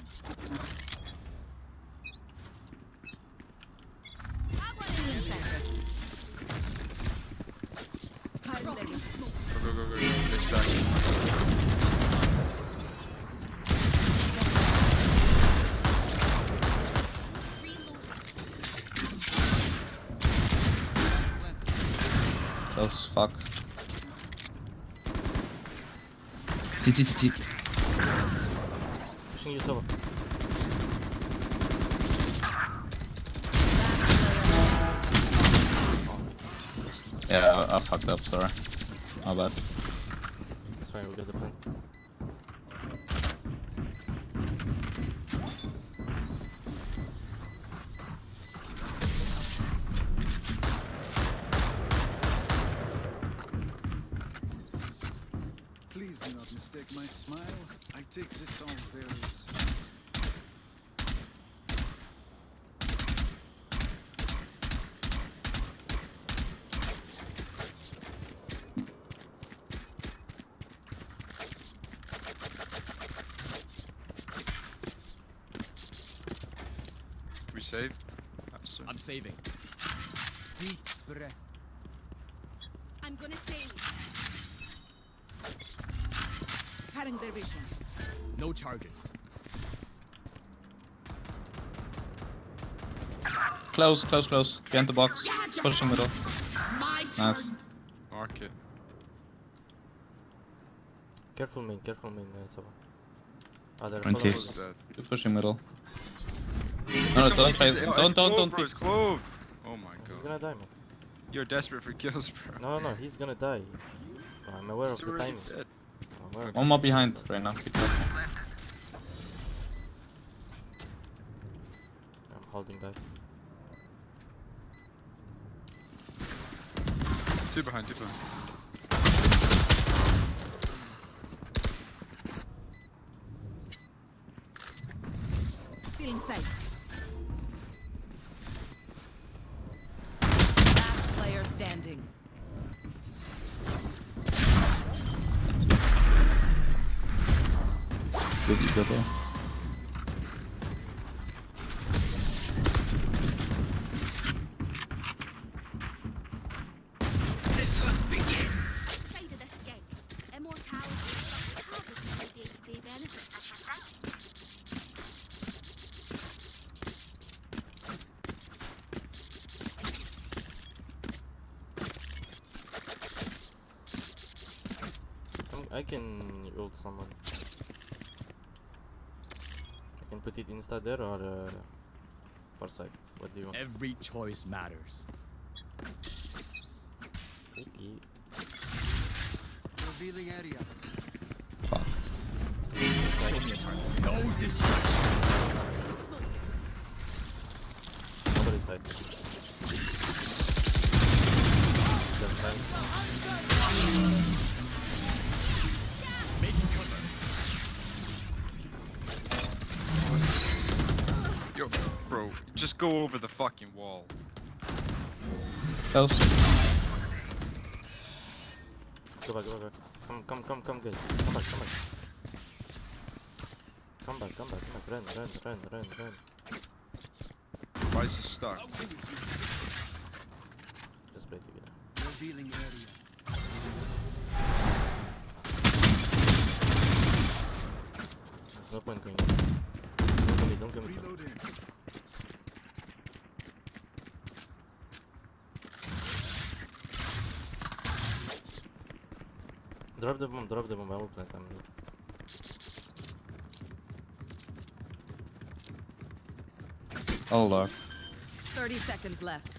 Speaker 11: Go, go, go, go. They stack.
Speaker 13: Close, fuck. CT.
Speaker 21: Pushing you over.
Speaker 13: Yeah, I fucked up, sorry. My bad.
Speaker 21: It's fine, we'll get the plan.
Speaker 12: Please do not mistake my smile. I take this all very seriously.
Speaker 11: save? That's
Speaker 3: I'm saving.
Speaker 10: Deep breath.
Speaker 18: I'm gonna save.
Speaker 9: Cutting their vision.
Speaker 3: No charges.
Speaker 13: Close, close, close. Behind the box. Push in middle. Nice.
Speaker 11: Market.
Speaker 21: Careful main, Sova. Ah, they're
Speaker 13: 20.
Speaker 21: following.
Speaker 13: Keep pushing middle. No, don't face. Don't
Speaker 11: Bro,
Speaker 13: peek.
Speaker 11: it's clove. Oh my
Speaker 21: He's
Speaker 11: god.
Speaker 21: gonna die, man.
Speaker 11: You're desperate for kills, bro.
Speaker 21: No, he's gonna die. I'm aware
Speaker 11: He's
Speaker 21: of the
Speaker 11: already
Speaker 21: timing.
Speaker 11: dead.
Speaker 21: I'm aware.
Speaker 13: One more behind right now. Be careful.
Speaker 21: I'm holding back.
Speaker 11: Two behind, two behind.
Speaker 9: Still in sight.
Speaker 4: Last player standing.
Speaker 13: Good, you go there.
Speaker 18: Side of this gig. Immortality is the hardest of my day-to-day benefits.
Speaker 21: I can ult someone. I can put it insta there or far side. What do you want?
Speaker 3: Every choice matters.
Speaker 21: Okay.
Speaker 10: Revealing area.
Speaker 13: Fuck.
Speaker 3: No distraction.
Speaker 21: Nobody side. Left side.
Speaker 3: Making cover.
Speaker 11: Yo, bro, just go over the fucking wall.
Speaker 13: Close.
Speaker 21: Go back. Come guys. Come back. Come back. Run.
Speaker 11: Vice is stuck.
Speaker 21: Just play together.
Speaker 10: Revealing area.
Speaker 21: There's no point going. Don't come.
Speaker 10: Reloading.
Speaker 21: Drop the bomb. I will plant. I'm here.
Speaker 13: Oh, lock.
Speaker 4: 30 seconds left.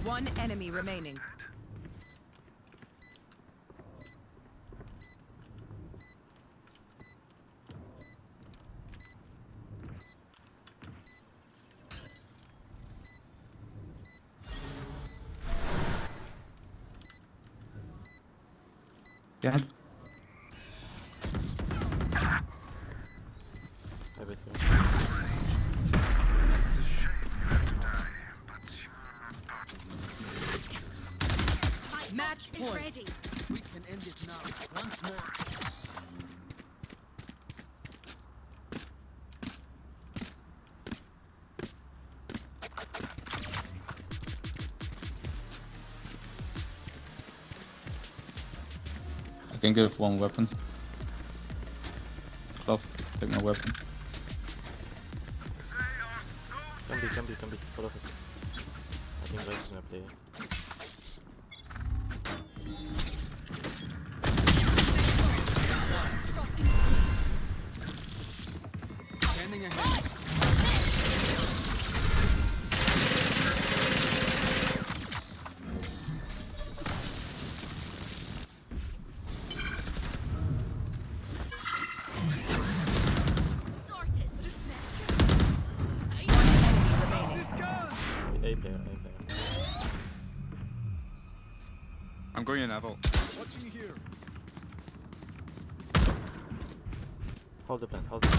Speaker 4: One enemy remaining.
Speaker 13: Behind.
Speaker 21: I bet you.
Speaker 4: Match
Speaker 18: Is ready.
Speaker 10: We can end it now. Once more.
Speaker 13: I can give one weapon. Clove, take my weapon.
Speaker 21: Can be. Follow us. I think Vice is gonna play.
Speaker 10: Standing ahead.
Speaker 18: Sorted.
Speaker 21: A player.
Speaker 11: I'm going in Apple.
Speaker 12: Watching here.
Speaker 21: Hold the plant.
Speaker 10: Planted.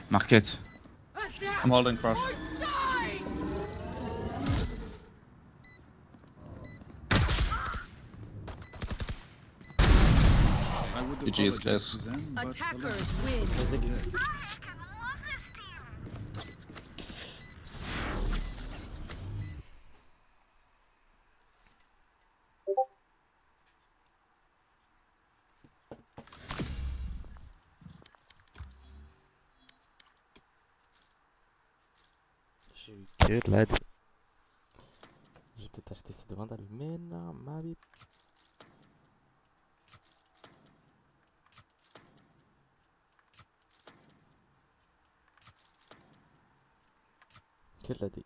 Speaker 13: Market. I'm holding cross.
Speaker 10: to
Speaker 13: GG's,
Speaker 10: apologize,
Speaker 13: guys.
Speaker 10: Suzanne, but
Speaker 4: Attackers
Speaker 10: alas.
Speaker 4: win.
Speaker 21: Physics. Je suis que lad. Je vais peut-être acheter cette vente allumée, non, ma vie. Que lad.